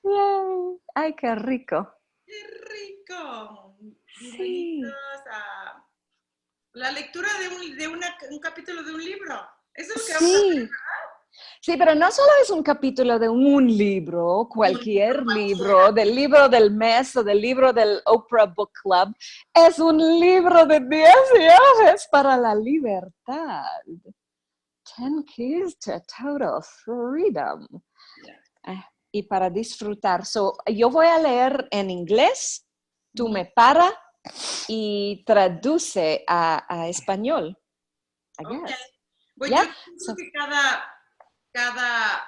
Yay. Ay, qué rico. ¡Qué rico! Sí. Bienvenidos a la lectura un capítulo de un libro. Eso es lo que vamos a hacer. Sí. Sí, pero no solo es un capítulo de un libro, Un libro cualquier cualquiera. libro, del libro del mes o del libro del Oprah Book Club, es un libro de 10 viajes para la libertad. 10 keys to total freedom. Yeah. Y para disfrutar. So, yo voy a leer en inglés, tú Ujú. me para y traduce a español, I Ok. guess. Pues yo ¿Ya? pienso So, que cada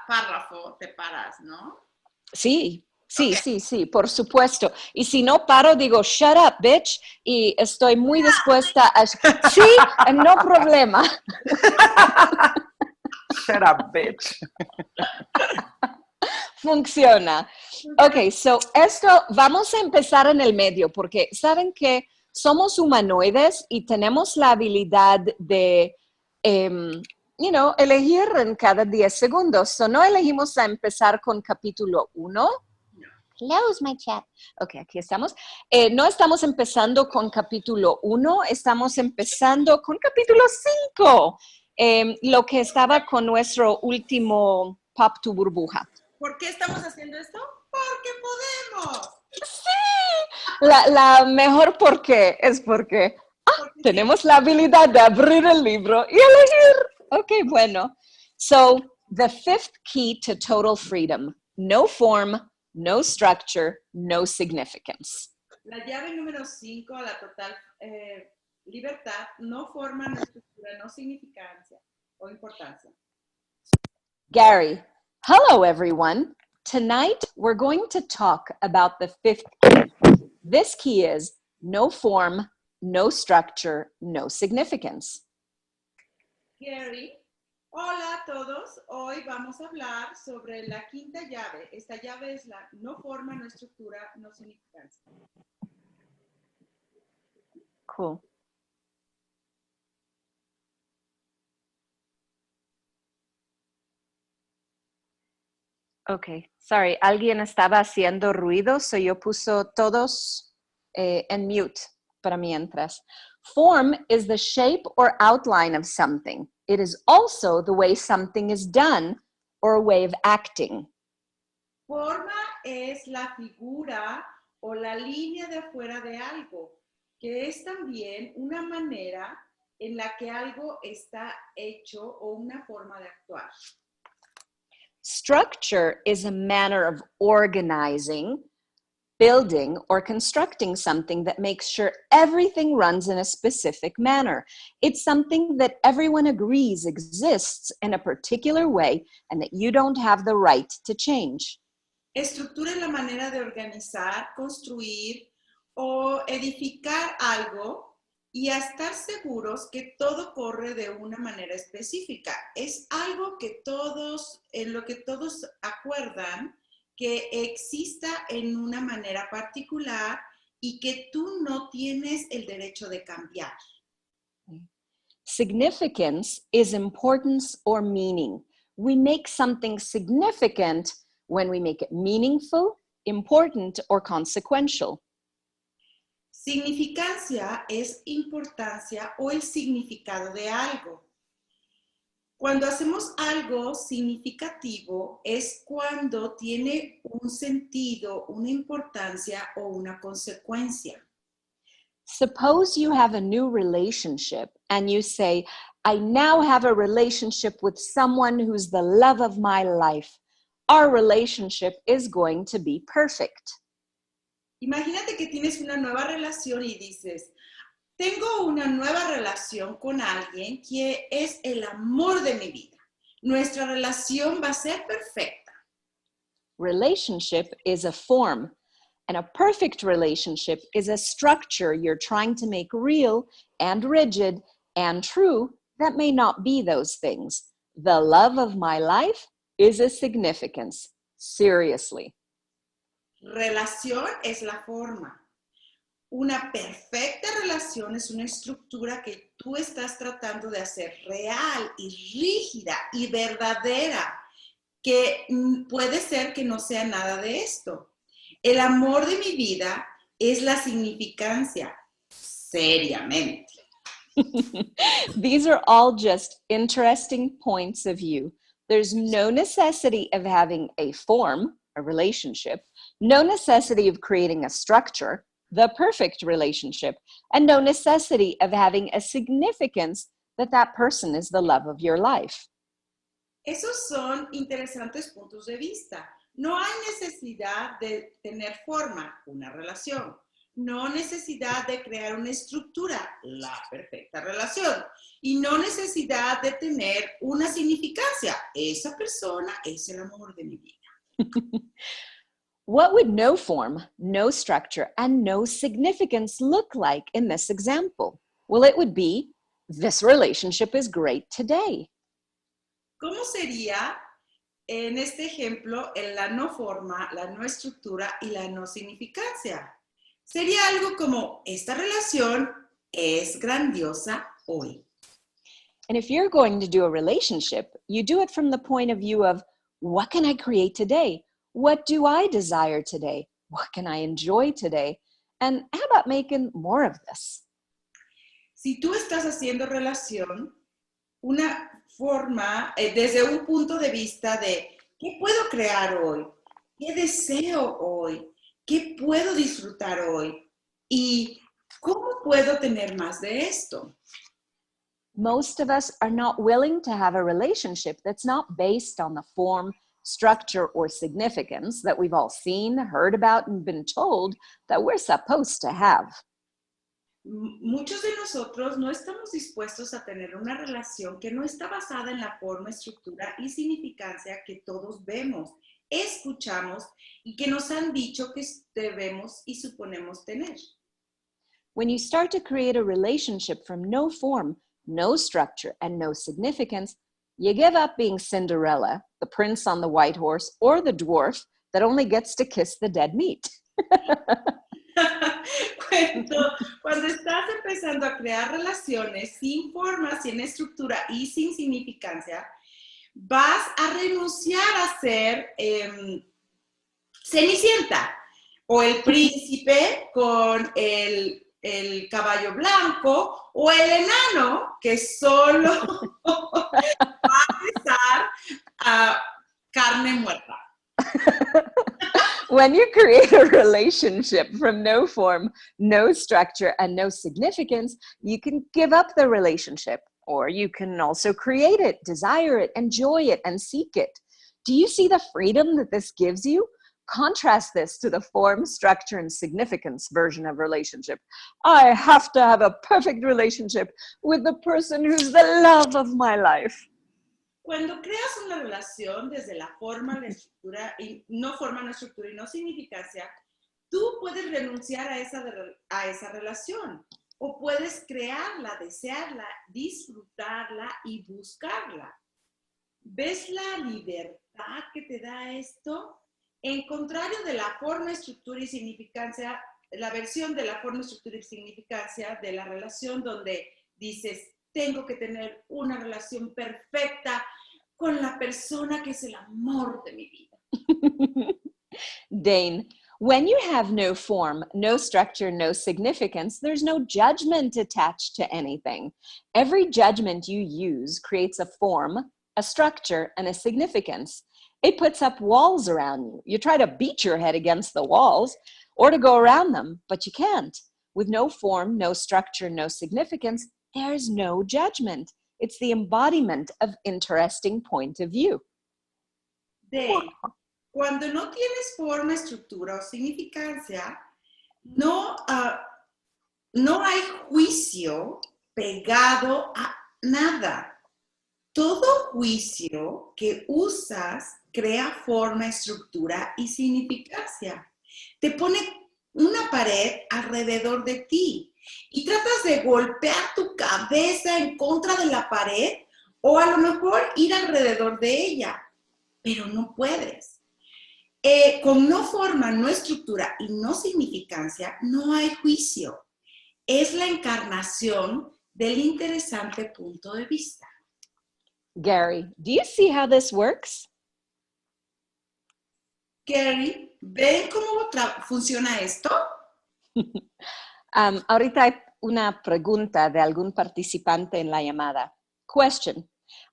párrafo te paras, ¿no? sí, Ok. sí, por supuesto. Y si no paro, digo, shut up, bitch. Y estoy muy dispuesta a... Sí, no problema. Shut up, bitch. Funciona. Ok, so esto, vamos a empezar en el medio, porque saben que somos humanoides y tenemos la habilidad de, elegir en cada 10 segundos. So no elegimos a empezar con capítulo 1. Close my chat. Ok, aquí estamos. No estamos empezando con capítulo 1, estamos empezando con capítulo 5, lo que estaba con nuestro último Pop tu Burbuja. ¿Por qué estamos haciendo esto? Porque podemos. La mejor por qué es porque Porque sí. tenemos la habilidad de abrir el libro y elegir. Ok, bueno. So, the fifth key to total freedom: no form, no structure, no significance. La llave número 5 a la total libertad no forma, no estructura, no significancia o importancia. Gary, hello everyone. Tonight we're going to talk about the fifth key. This key is no form, no structure, no significance. Gary, hola a todos. Hoy vamos a hablar sobre la quinta llave. Esta llave es la no forma, no estructura, no significancia. Cool. Ok, sorry, alguien estaba haciendo ruido, so yo puso todos en mute para mientras. Form is the shape or outline of something. It is also the way something is done or a way of acting. Forma es la figura o la línea de afuera de algo, que es también una manera en la que algo está hecho o una forma de actuar. Structure is a manner of organizing, building, or constructing something that makes sure everything runs in a specific manner. It's something that everyone agrees exists in a particular way and that you don't have the right to change. Estructura es la manera de organizar, construir o edificar algo y a estar seguros que todo corre de una manera específica. Es algo que en lo que todos acuerdan que exista en una manera particular y que tú no tienes el derecho de cambiar. Significance is importance or meaning. We make something significant when we make it meaningful, important, or consequential. Significancia es importancia o el significado de algo. Cuando hacemos algo significativo es cuando tiene un sentido, una importancia o una consecuencia. Suppose you have a new relationship and you say, I now have a relationship with someone who's the love of my life. Our relationship is going to be perfect. Imagínate que tienes una nueva relación y dices, tengo una nueva relación con alguien que es el amor de mi vida. Nuestra relación va a ser perfecta. Relationship is a form, and a perfect relationship is a structure you're trying to make real and rigid and true that may not be those things. The love of my life is a significance. Seriously. Relación es la forma. Una perfecta relación es una estructura que tú estás tratando de hacer real y rígida y verdadera. que puede ser que no sea nada de esto. El amor de mi vida es la significancia, seriamente. These are all just interesting points of view. There's no necessity of having a form, a relationship, no necessity of creating a structure, the perfect relationship, and no necessity of having a significance that that person is the love of your life. Esos son interesantes puntos de vista. No hay necesidad de tener forma, una relación. No necesidad de crear una estructura, la perfecta relación. Y no necesidad de tener una significancia. Esa persona es el amor de mi vida. What would no form, no structure, and no significance look like in this example? Well, it would be, this relationship is great today. ¿Cómo sería en este ejemplo la no forma, la no estructura y la no significancia? Sería algo como, esta relación es grandiosa hoy. And if you're going to do a relationship, you do it from the point of view of, what can I create today? What do I desire today? What can I enjoy today? And how about making more of this? Si tú estás haciendo relación, una forma, desde un punto de vista de, ¿qué puedo crear hoy? ¿Qué deseo hoy? ¿Qué puedo disfrutar hoy? ¿Y cómo puedo tener más de esto? Most of us are not willing to have a relationship that's not based on the form, structure, or significance that we've all seen, heard about, and been told that we're supposed to have. Muchos de nosotros no estamos dispuestos a tener una relación que no está basada en la forma, estructura y significancia que todos vemos, escuchamos y que nos han dicho que debemos y suponemos tener. When you start to create a relationship from no form, no structure, and no significance, you give up being Cinderella, the prince on the white horse, or the dwarf that only gets to kiss the dead meat. Cuando estás empezando a crear relaciones sin forma, sin estructura y sin significancia, vas a renunciar a ser Cenicienta o el príncipe con el caballo blanco o el enano que solo va a besar a carne muerta. When you create a relationship from no form, no structure, and no significance, you can give up the relationship, or you can also create it, desire it, enjoy it, and seek it. Do you see the freedom that this gives you? Contrast this to the form, structure, and significance version of relationship. I have to have a perfect relationship with the person who's the love of my life. Cuando creas una relación desde la forma, la estructura, y no forma, no estructura y no significancia, tú puedes renunciar a esa relación o puedes crearla, desearla, disfrutarla y buscarla. ¿Ves la libertad que te da esto? En contrario de la forma, estructura y significancia, la versión de la forma, estructura y significancia de la relación donde dices, tengo que tener una relación perfecta con la persona que es el amor de mi vida. Dane, when you have no form, no structure, no significance, there's no judgment attached to anything. Every judgment you use creates a form, a structure, and a significance. It puts up walls around you. You try to beat your head against the walls or to go around them, but you can't. With no form, no structure, no significance, there's no judgment. It's the embodiment of interesting point of view. Cuando no tienes forma, estructura o significancia, no hay juicio pegado a nada. Todo juicio que usas crea forma, estructura y significancia. Te pone una pared alrededor de ti y tratas de golpear tu cabeza en contra de la pared o a lo mejor ir alrededor de ella, pero no puedes. Con no forma, no estructura y no significancia, no hay juicio. Es la encarnación del interesante punto de vista. Gary, do you see how this works? Gary, ¿ven cómo funciona esto? Ahorita hay una pregunta de algún participante en la llamada. Question.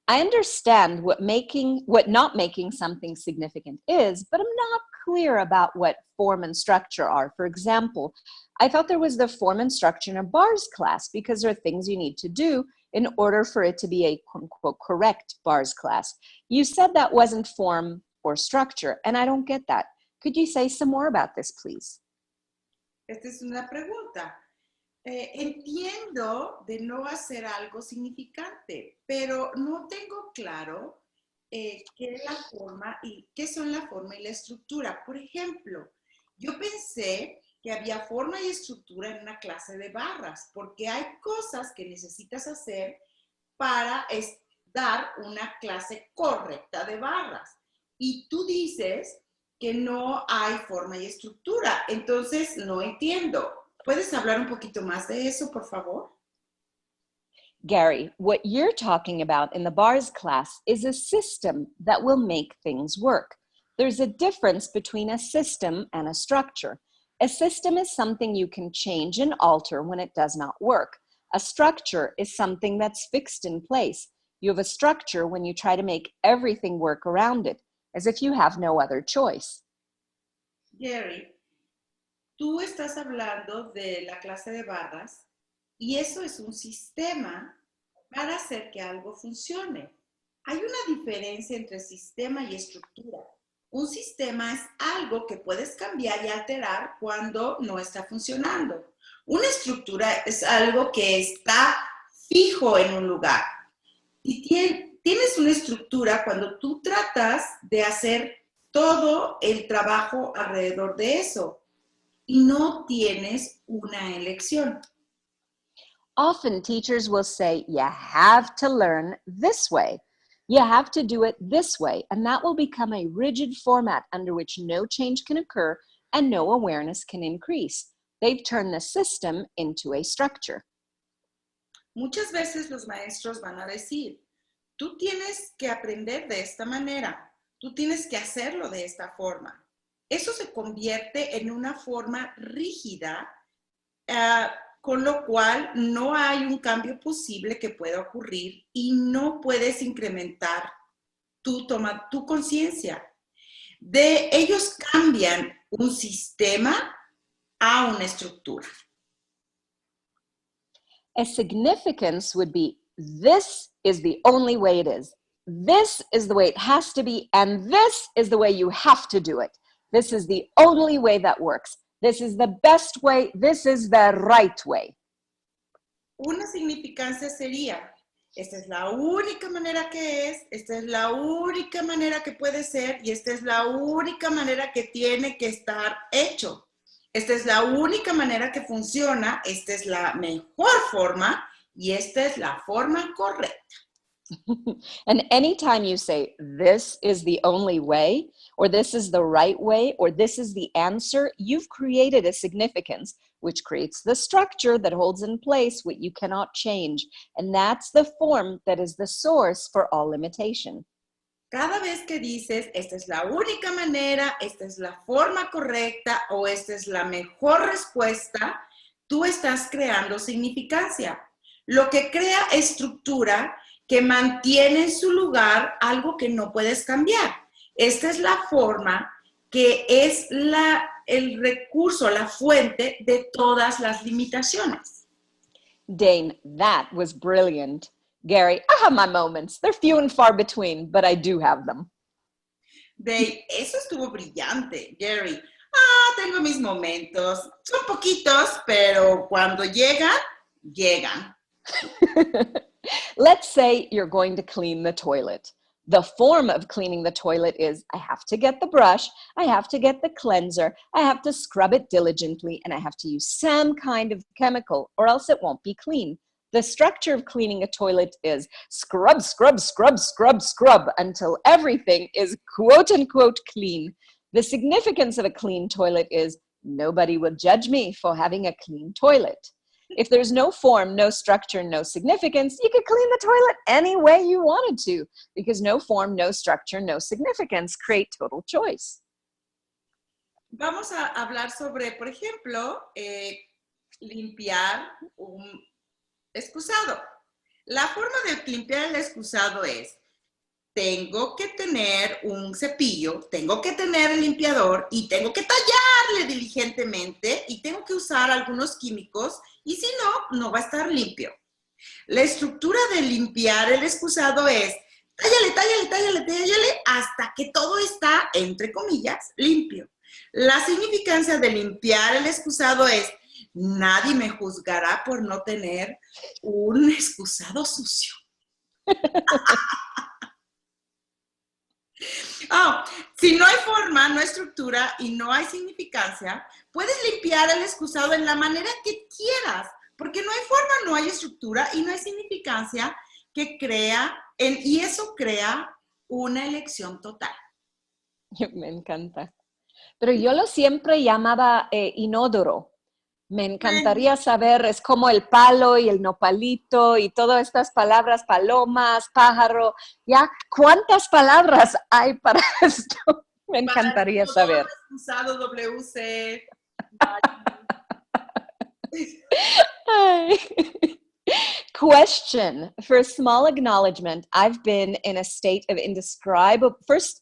I understand what not making something significant is, but I'm not clear about what form and structure are. For example, I thought there was the form and structure in a bars class because there are things you need to do in order for it to be a quote-unquote correct bars class. You said that wasn't form or structure, and I don't get that. Could you say some more about this, please? Esta es una pregunta. Entiendo de no hacer algo significante, pero no tengo claro qué es la forma y qué son la forma y la estructura. Por ejemplo, yo pensé que había forma y estructura en una clase de barras, porque hay cosas que necesitas hacer para dar una clase correcta de barras. Y tú dices que no hay forma y estructura, entonces no entiendo. ¿Puedes hablar un poquito más de eso, por favor? Gary, what you're talking about in the bars class is a system that will make things work. There's a difference between a system and a structure. A system is something you can change and alter when it does not work. A structure is something that's fixed in place. You have a structure when you try to make everything work around it, as if you have no other choice. Gary, tú estás hablando de la clase de barras y eso es un sistema para hacer que algo funcione. Hay una diferencia entre sistema y estructura. Un sistema es algo que puedes cambiar y alterar cuando no está funcionando. Una estructura es algo que está fijo en un lugar. Y tienes una estructura cuando tú tratas de hacer todo el trabajo alrededor de eso y no tienes una elección. Often teachers will say, you have to learn this way. You have to do it this way, and that will become a rigid format under which no change can occur and no awareness can increase. They've turned the system into a structure. Muchas veces los maestros van a decir, tú tienes que aprender de esta manera, tú tienes que hacerlo de esta forma. Eso se convierte en una forma rígida, con lo cual no hay un cambio posible que pueda ocurrir y no puedes incrementar tu conciencia. Ellos cambian un sistema a una estructura. A significance would be, this is the only way it is. This is the way it has to be, and this is the way you have to do it. This is the only way that works. This is the best way. This is the right way. Una significancia sería, esta es la única manera que es, esta es la única manera que puede ser y esta es la única manera que tiene que estar hecho. Esta es la única manera que funciona, esta es la mejor forma y esta es la forma correcta. And anytime you say, this is the only way, or this is the right way, or this is the answer, you've created a significance, which creates the structure that holds in place what you cannot change. And that's the form that is the source for all limitation. Cada vez que dices, esta es la única manera, esta es la forma correcta o esta es la mejor respuesta, tú estás creando significancia. Lo que crea estructura que mantiene en su lugar algo que no puedes cambiar. Esta es la forma que es el recurso, la fuente de todas las limitaciones. Dane, that was brilliant. Gary, I have my moments. They're few and far between, but I do have them. Dane, eso estuvo brillante, Gary. Tengo mis momentos. Son poquitos, pero cuando llegan, llegan. Let's say you're going to clean the toilet. The form of cleaning the toilet is, I have to get the brush, I have to get the cleanser, I have to scrub it diligently, and I have to use some kind of chemical, or else it won't be clean. The structure of cleaning a toilet is scrub, scrub, scrub, scrub, scrub, until everything is quote unquote clean. The significance of a clean toilet is, nobody will judge me for having a clean toilet. If there's no form, no structure, no significance, you could clean the toilet any way you wanted to, because no form, no structure, no significance create total choice. Vamos a hablar sobre, por ejemplo, limpiar un excusado. La forma de limpiar el excusado es, tengo que tener un cepillo, tengo que tener el limpiador y tengo que tallarle diligentemente y tengo que usar algunos químicos y si no, no va a estar limpio. La estructura de limpiar el excusado es tállale, tállale, tállale, tállale hasta que todo está, entre comillas, limpio. La significancia de limpiar el excusado es nadie me juzgará por no tener un excusado sucio. Oh, si no hay forma, no hay estructura y no hay significancia, puedes limpiar el excusado en la manera que quieras, porque no hay forma, no hay estructura y no hay significancia que y eso crea una elección total. Me encanta. Pero yo lo siempre llamaba inodoro. Me encantaría saber, es como el palo y el nopalito y todas estas palabras, palomas, pájaro, ¿ya? ¿Cuántas palabras hay para esto? Me encantaría saber. Usado WC. Question. For a small acknowledgement, I've been in a state of indescribable, first,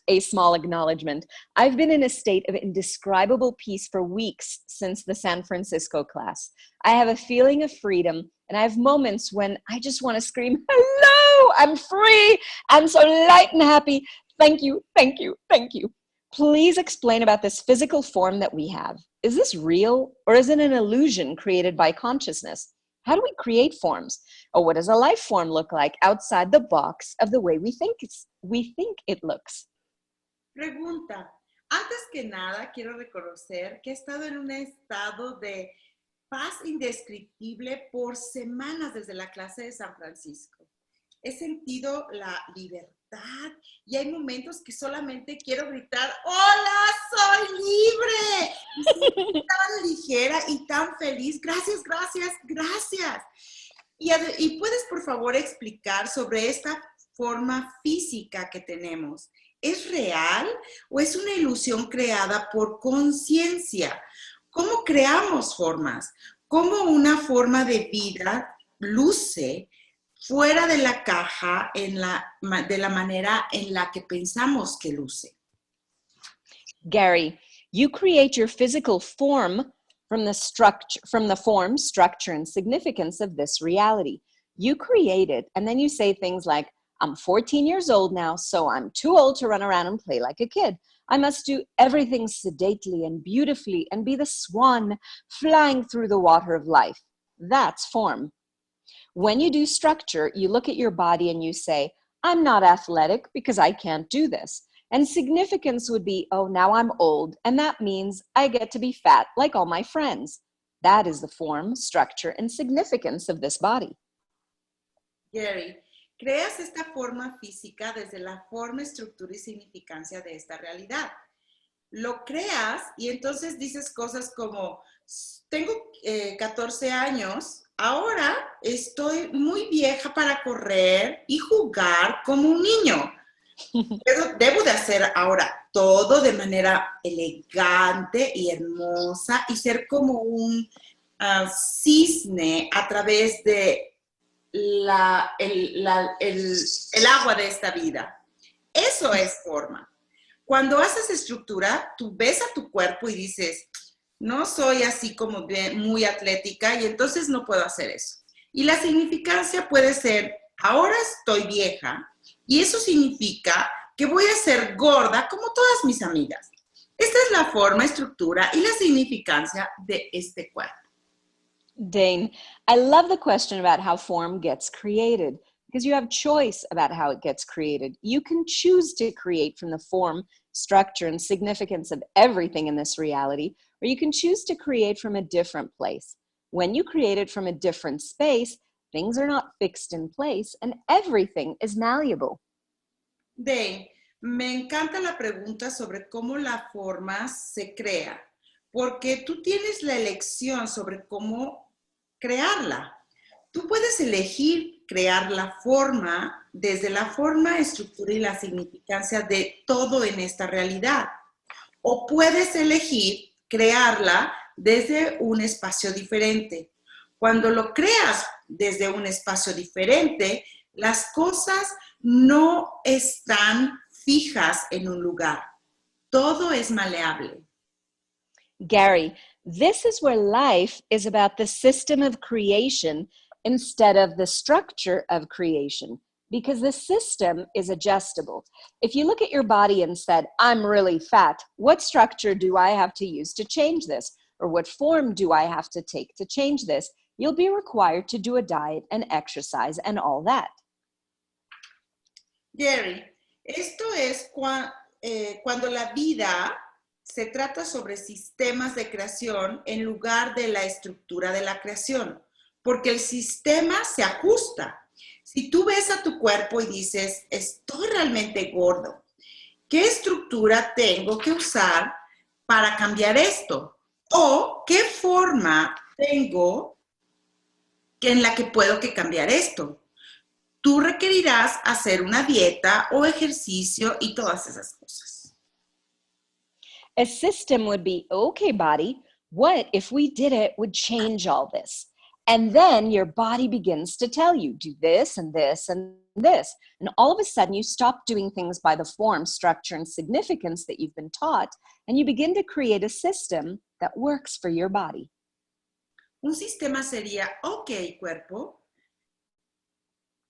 a small acknowledgement. I've been in a state of indescribable peace for weeks since the San Francisco class. I have a feeling of freedom, and I have moments when I just want to scream, hello, I'm free, I'm so light and happy. Thank you, thank you, thank you. Please explain about this physical form that we have. Is this real, or is it an illusion created by consciousness? How do we create forms? Or what does a life form look like outside the box of the way we think it looks? Pregunta. Antes que nada, quiero reconocer que he estado en un estado de paz indescriptible por semanas desde la clase de San Francisco. He sentido la libertad y hay momentos que solamente quiero gritar, ¡hola, soy libre! Y tan ligera y tan feliz. Gracias, gracias, gracias. Y puedes, por favor, explicar sobre esta forma física que tenemos. ¿Es real o es una ilusión creada por conciencia? ¿Cómo creamos formas? ¿Cómo una forma de vida luce fuera de la caja de la manera en la que pensamos que luce? Gary, you create your physical form from the form, structure, and significance of this reality. You create it, and then you say things like, I'm 14 years old now, so I'm too old to run around and play like a kid. I must do everything sedately and beautifully and be the swan flying through the water of life. That's form. When you do structure, you look at your body and you say, I'm not athletic because I can't do this. And significance would be, oh, now I'm old, and that means I get to be fat like all my friends. That is the form, structure, and significance of this body. Gary, creas esta forma física desde la forma, estructura y significancia de esta realidad. Lo creas y entonces dices cosas como, tengo 14 años, ahora estoy muy vieja para correr y jugar como un niño. Pero debo de hacer ahora todo de manera elegante y hermosa y ser como un cisne a través de el agua de esta vida. Eso es forma. Cuando haces estructura, tú ves a tu cuerpo y dices, no soy así como muy atlética y entonces no puedo hacer eso. Y la significancia puede ser, ahora estoy vieja y eso significa que voy a ser gorda como todas mis amigas. Esta es la forma, estructura y la significancia de este cuerpo. Dane, I love the question about how form gets created because you have choice about how it gets created. You can choose to create from the form, structure, and significance of everything in this reality, or you can choose to create from a different place. When you create it from a different space, things are not fixed in place and everything is malleable. Dane, me encanta la pregunta sobre cómo la forma se crea, porque tú tienes la elección sobre cómo crearla. Tú puedes elegir crear la forma desde la forma, estructura y la significancia de todo en esta realidad. O puedes elegir crearla desde un espacio diferente. Cuando lo creas desde un espacio diferente, las cosas no están fijas en un lugar. Todo es maleable. Gary, this is where life is about the system of creation instead of the structure of creation, because the system is adjustable. If you look at your body and said, I'm really fat, what structure do I have to use to change this? Or what form do I have to take to change this? You'll be required to do a diet and exercise and all that. Gary, esto es cuando la vida se trata sobre sistemas de creación en lugar de la estructura de la creación, porque el sistema se ajusta. Si tú ves a tu cuerpo y dices, estoy realmente gordo, ¿qué estructura tengo que usar para cambiar esto? ¿O qué forma tengo en la que puedo cambiar esto? Tú requerirás hacer una dieta o ejercicio y todas esas cosas. A system would be, okay, body, what if we did it would change all this? And then your body begins to tell you, do this and this and this. And all of a sudden you stop doing things by the form, structure, and significance that you've been taught, and you begin to create a system that works for your body. Un sistema sería, ok, cuerpo,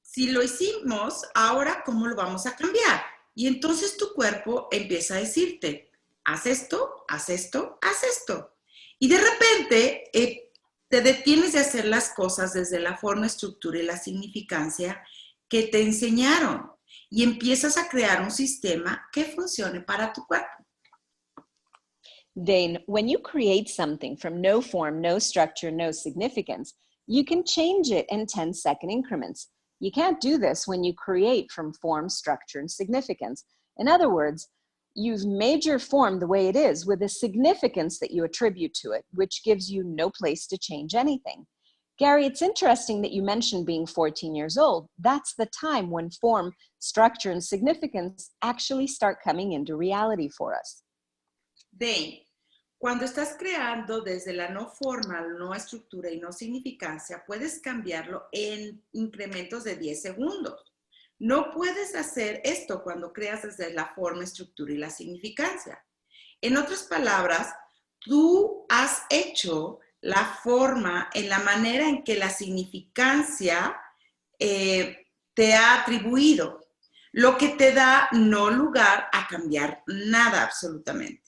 si lo hicimos, ahora, ¿cómo lo vamos a cambiar? Y entonces tu cuerpo empieza a decirte, haz esto, haz esto, haz esto. Y de repente te detienes de hacer las cosas desde la forma, estructura y la significancia que te enseñaron. Y empiezas a crear un sistema que funcione para tu cuerpo. Dane, when you create something from no form, no structure, no significance, you can change it in 10-second increments. You can't do this when you create from form, structure, and significance. In other words, you've made your form the way it is with a significance that you attribute to it, which gives you no place to change anything. Gary, it's interesting that you mentioned being 14 years old. That's the time when form, structure, and significance actually start coming into reality for us. Dane, cuando estás creando desde la no forma, no estructura y no significancia, puedes cambiarlo en incrementos de 10 segundos. No puedes hacer esto cuando creas desde la forma, estructura y la significancia. En otras palabras, tú has hecho la forma en la manera en que la significancia te ha atribuido, lo que te da no lugar a cambiar nada absolutamente.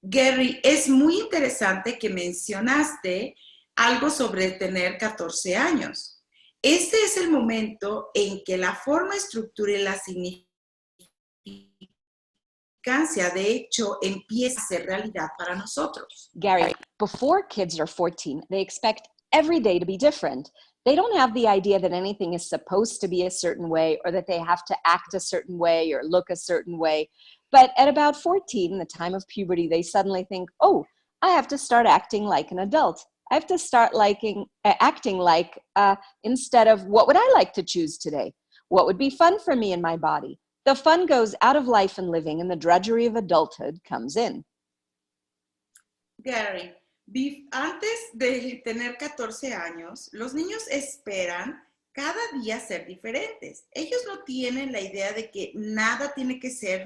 Gary, es muy interesante que mencionaste algo sobre tener 14 años. Este es el momento en que la forma, estructura y la significancia, de hecho, empieza a ser realidad para nosotros. Gary, before kids are 14, they expect every day to be different. They don't have the idea that anything is supposed to be a certain way or that they have to act a certain way or look a certain way. But at about 14, the time of puberty, they suddenly think, oh, I have to start acting like an adult. I have to start acting like, instead of what would I like to choose today? What would be fun for me and my body? The fun goes out of life and living, and the drudgery of adulthood comes in. Gary, antes de tener 14 años, los niños esperan cada día ser diferentes. Ellos no tienen la idea de que nada tiene que ser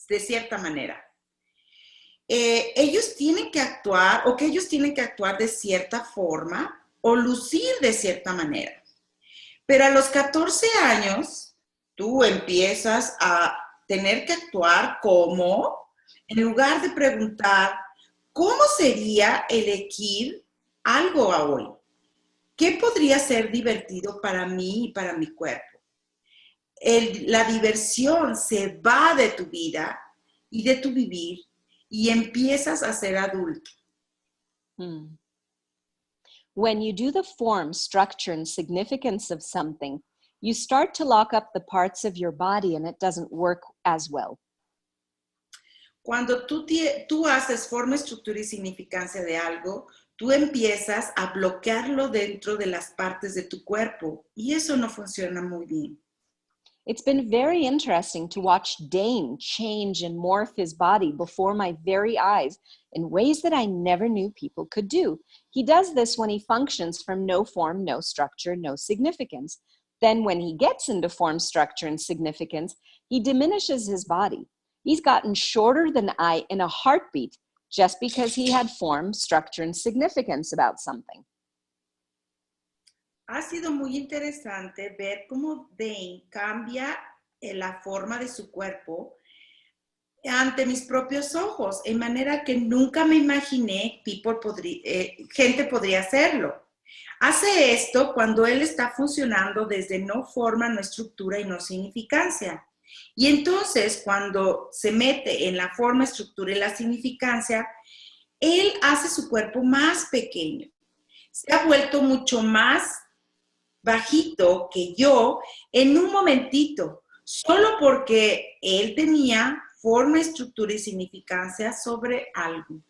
de cierta manera. Ellos tienen que actuar de cierta forma o lucir de cierta manera. Pero a los 14 años, tú empiezas a tener que actuar en lugar de preguntar, ¿cómo sería elegir algo a hoy? ¿Qué podría ser divertido para mí y para mi cuerpo? La diversión se va de tu vida y de tu vivir y empiezas a ser adulto. When you do the form, structure, and significance of something, you start to lock up the parts of your body and it doesn't work as well. Cuando tú haces forma, estructura y significancia de algo, tú empiezas a bloquearlo dentro de las partes de tu cuerpo y eso no funciona muy bien. It's been very interesting to watch Dane change and morph his body before my very eyes in ways that I never knew people could do. He does this when he functions from no form, no structure, no significance. Then when he gets into form, structure, and significance, he diminishes his body. He's gotten shorter than I in a heartbeat just because he had form, structure, and significance about something. Ha sido muy interesante ver cómo Dane cambia la forma de su cuerpo ante mis propios ojos, en manera que nunca me imaginé gente podría hacerlo. Hace esto cuando él está funcionando desde no forma, no estructura y no significancia. Y entonces, cuando se mete en la forma, estructura y la significancia, él hace su cuerpo más pequeño. Se ha vuelto mucho más bajito que yo en un momentito, solo porque él tenía forma, estructura y significancia sobre algo.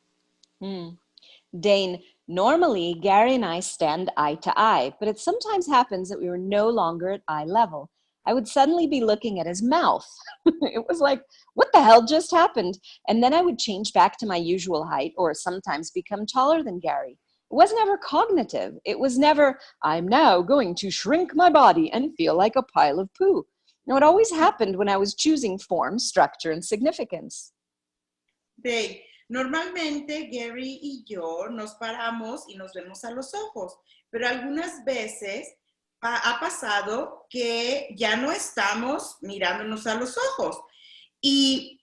Dane, normally Gary and I stand eye to eye, but it sometimes happens that we were no longer at eye level. I would suddenly be looking at his mouth. It was like, what the hell just happened? And then I would change back to my usual height or sometimes become taller than Gary. It wasn't ever cognitive. It was never, I'm now going to shrink my body and feel like a pile of poo. No, it always happened when I was choosing form, structure, and significance. Dave, normalmente Gary y yo nos paramos y nos vemos a los ojos, pero algunas veces ha pasado que ya no estamos mirándonos a los ojos y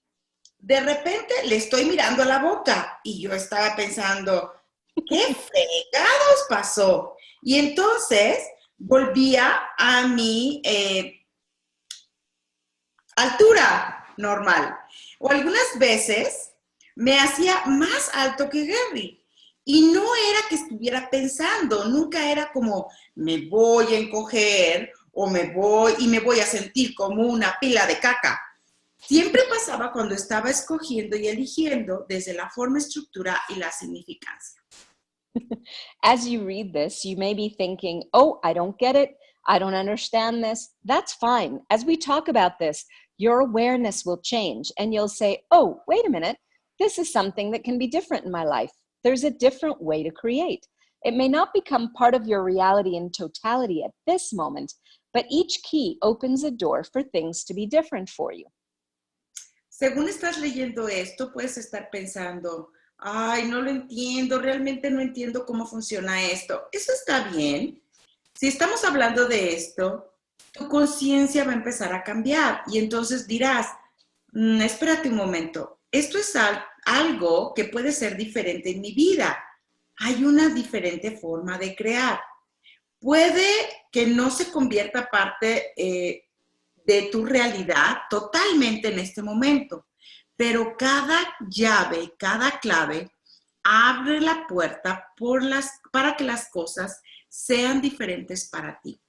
de repente le estoy mirando a la boca y yo estaba pensando, ¿qué fregados pasó? Y entonces volvía a mi altura normal. O algunas veces me hacía más alto que Gary. Y no era que estuviera pensando, nunca era como me voy a encoger o me voy a sentir como una pila de caca. Siempre pasaba cuando estaba escogiendo y eligiendo desde la forma, estructura y la significancia. As you read this, you may be thinking, oh, I don't get it. I don't understand this. That's fine. As we talk about this, your awareness will change and you'll say, oh, wait a minute. This is something that can be different in my life. There's a different way to create. It may not become part of your reality in totality at this moment, but each key opens a door for things to be different for you. Según estás leyendo esto, puedes estar pensando, ay, no lo entiendo, realmente no entiendo cómo funciona esto. Eso está bien. Si estamos hablando de esto, tu conciencia va a empezar a cambiar y entonces dirás, espérate un momento, esto es algo que puede ser diferente en mi vida. Hay una diferente forma de crear. Puede que no se convierta parte de tu realidad totalmente en este momento, pero cada llave, cada clave abre la puerta para que las cosas sean diferentes para ti.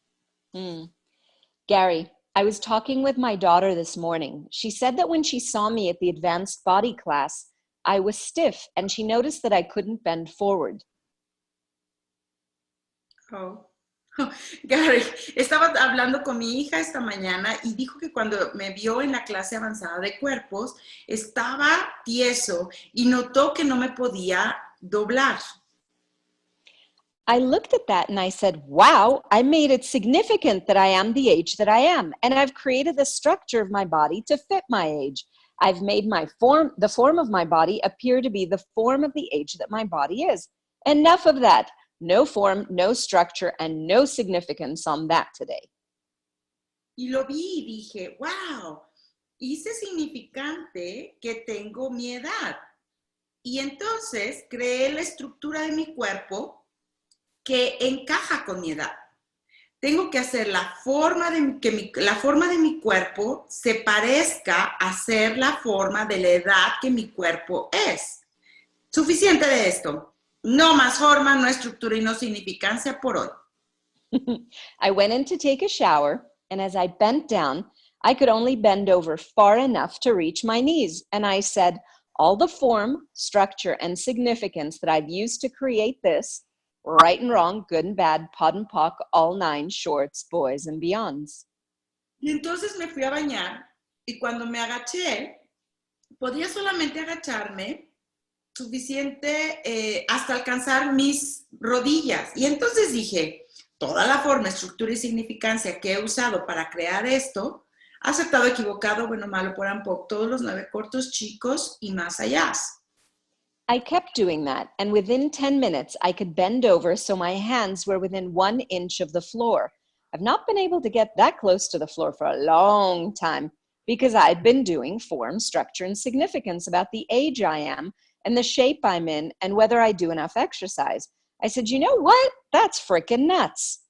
Gary, I was talking with my daughter this morning. She said that when she saw me at the advanced body class, I was stiff and she noticed that I couldn't bend forward. Oh. Gary, estaba hablando con mi hija esta mañana y dijo que cuando me vio en la clase avanzada de cuerpos, estaba tieso y notó que no me podía doblar. I looked at that and I said, wow, I made it significant that I am the age that I am, and I've created the structure of my body to fit my age. I've made the form of my body appear to be the form of the age that my body is. Enough of that. No form, no structure, and no significance on that today. Y lo vi y dije, wow, hice significante que tengo mi edad. Y entonces creé la estructura de mi cuerpo que encaja con mi edad. Tengo que hacer la forma de mi cuerpo se parezca a ser la forma de la edad que mi cuerpo es. Suficiente de esto. No más forma, no estructura y no significancia por hoy. I went in to take a shower, and as I bent down, I could only bend over far enough to reach my knees. And I said, all the form, structure, and significance that I've used to create this, right and wrong, good and bad, POD and POC, all 9 shorts, boys, and beyonds. Y entonces me fui a bañar y cuando me agaché, podía solamente agacharme suficiente hasta alcanzar mis rodillas. Y entonces dije, toda la forma, estructura y significancia que he usado para crear esto, acertado, equivocado, bueno, malo, por poco, todos los 9 cortos, chicos y más allá. I kept doing that, and within 10 minutes, I could bend over so my hands were within 1 inch of the floor. I've not been able to get that close to the floor for a long time because I'd been doing form, structure, and significance about the age I am and the shape I'm in and whether I do enough exercise. I said, you know what? That's freaking nuts.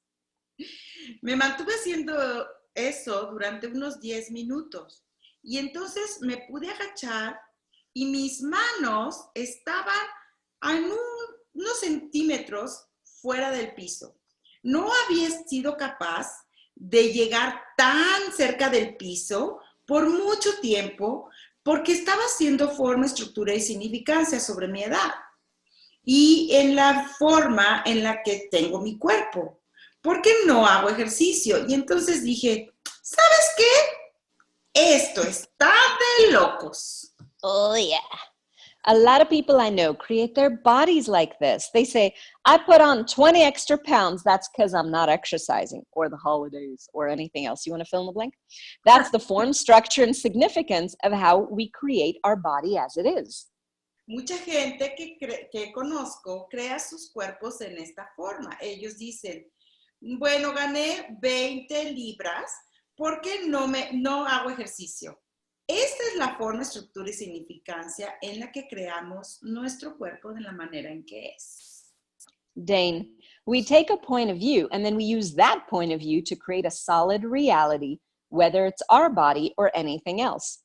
Me mantuve haciendo eso durante unos 10 minutos y entonces me pude agachar y mis manos estaban a unos centímetros fuera del piso. No había sido capaz de llegar tan cerca del piso por mucho tiempo porque estaba haciendo forma, estructura y significancia sobre mi edad y en la forma en la que tengo mi cuerpo. Porque no hago ejercicio. Y entonces dije, ¿sabes qué? Esto está de locos. Oh, yeah. A lot of people I know create their bodies like this. They say, I put on 20 extra pounds. That's because I'm not exercising, or the holidays, or anything else. You want to fill in the blank? That's the form, structure, and significance of how we create our body as it is. Mucha gente que conozco crea sus cuerpos en esta forma. Ellos dicen, bueno, gané 20 libras porque no hago ejercicio. Esta es la forma, estructura y significancia en la que creamos nuestro cuerpo de la manera en que es. Dane, we take a point of view and then we use that point of view to create a solid reality, whether it's our body or anything else.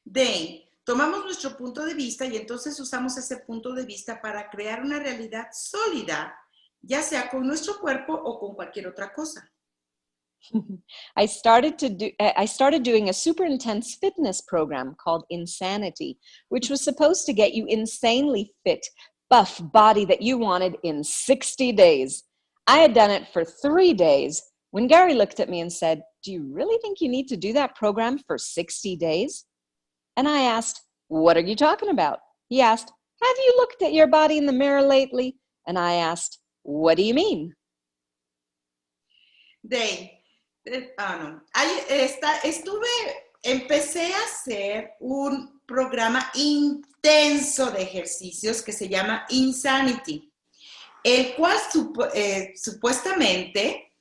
Dane, tomamos nuestro punto de vista y entonces usamos ese punto de vista para crear una realidad sólida, ya sea con nuestro cuerpo o con cualquier otra cosa. I started doing a super intense fitness program called Insanity, which was supposed to get you insanely fit, buff body that you wanted in 60 days. I had done it for 3 days when Gary looked at me and said, do you really think you need to do that program for 60 days? And I asked, what are you talking about? He asked, have you looked at your body in the mirror lately? And I asked, what do you mean? Dane, empecé a hacer un programa intenso de ejercicios que se llama Insanity, el cual supuestamente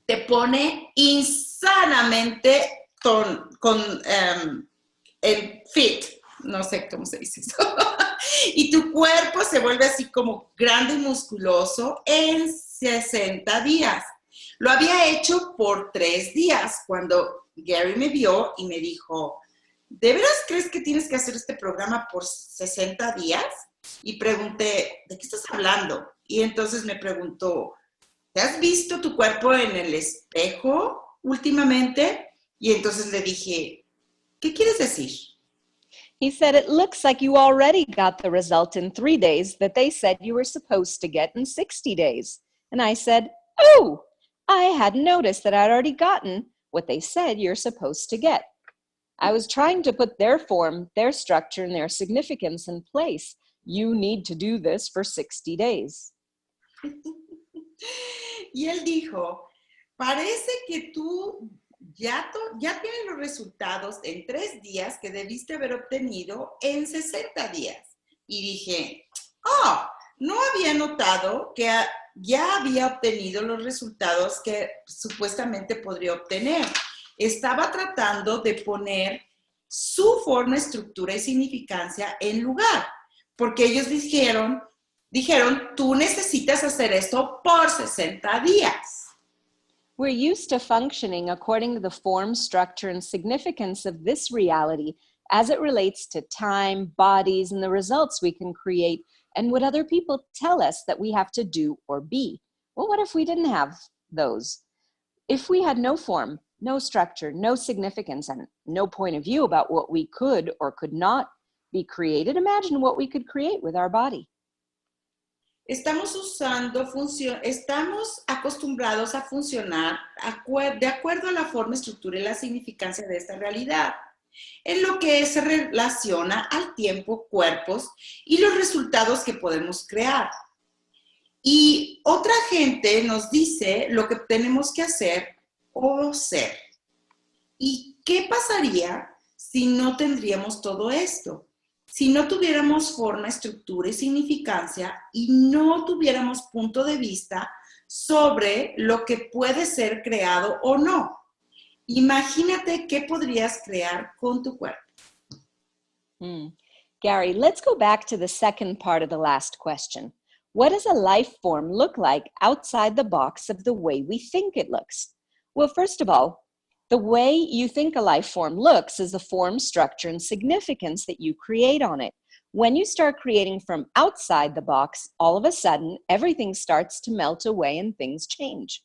te pone insanamente con el fit, no sé cómo se dice eso, y tu cuerpo se vuelve así como grande y musculoso en 60 días. Lo había hecho por 3 días cuando Gary me vio y me dijo, ¿de veras crees que tienes que hacer este programa por 60 días? Y pregunté, ¿de qué estás hablando? Y entonces me preguntó, ¿te has visto tu cuerpo en el espejo últimamente? Y entonces le dije, ¿qué quieres decir? He said, it looks like you already got the result in 3 days that they said you were supposed to get in 60 days. And I said, oh, I hadn't noticed that I'd already gotten what they said you're supposed to get. I was trying to put their form, their structure, and their significance in place. You need to do this for 60 days. Y él dijo, parece que tú ya tienes los resultados en 3 días que debiste haber obtenido en 60 días. Y dije, no había notado que ya había obtenido los resultados que supuestamente podría obtener. Estaba tratando de poner su forma, estructura y significancia en lugar, porque ellos dijeron, tú necesitas hacer esto por 60 días. We're used to functioning according to the form, structure, and significance of this reality as it relates to time, bodies, and the results we can create and what other people tell us that we have to do or be. Well, what if we didn't have those? If we had no form, no structure, no significance, and no point of view about what we could or could not be created, imagine what we could create with our body. Estamos acostumbrados a funcionar de acuerdo a la forma, estructura y la significancia de esta realidad, en lo que se relaciona al tiempo, cuerpos y los resultados que podemos crear. Y otra gente nos dice lo que tenemos que hacer o ser. ¿Y qué pasaría si no tendríamos todo esto? Si no tuviéramos forma, estructura y significancia y no tuviéramos punto de vista sobre lo que puede ser creado o no. Imagínate qué podrías crear con tu cuerpo. Gary, let's go back to the second part of the last question. What does a life form look like outside the box of the way we think it looks? Well, first of all, the way you think a life form looks is the form, structure, and significance that you create on it. When you start creating from outside the box, all of a sudden, everything starts to melt away and things change.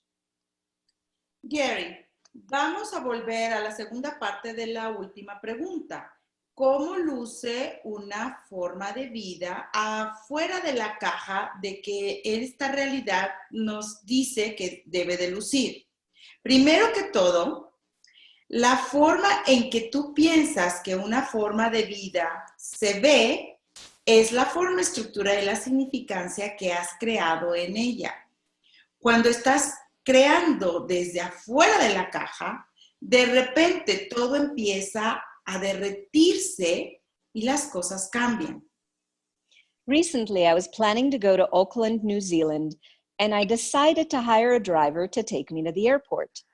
Gary, vamos a volver a la segunda parte de la última pregunta. ¿Cómo luce una forma de vida afuera de la caja de que esta realidad nos dice que debe de lucir? Primero que todo, la forma en que tú piensas que una forma de vida se ve es la forma, estructura y la significancia que has creado en ella. Cuando estás creando desde afuera de la caja, de repente todo empieza a derretirse y las cosas cambian. Recently, I was planning to go to Auckland, New Zealand, and I decided to hire a driver to take me to the airport.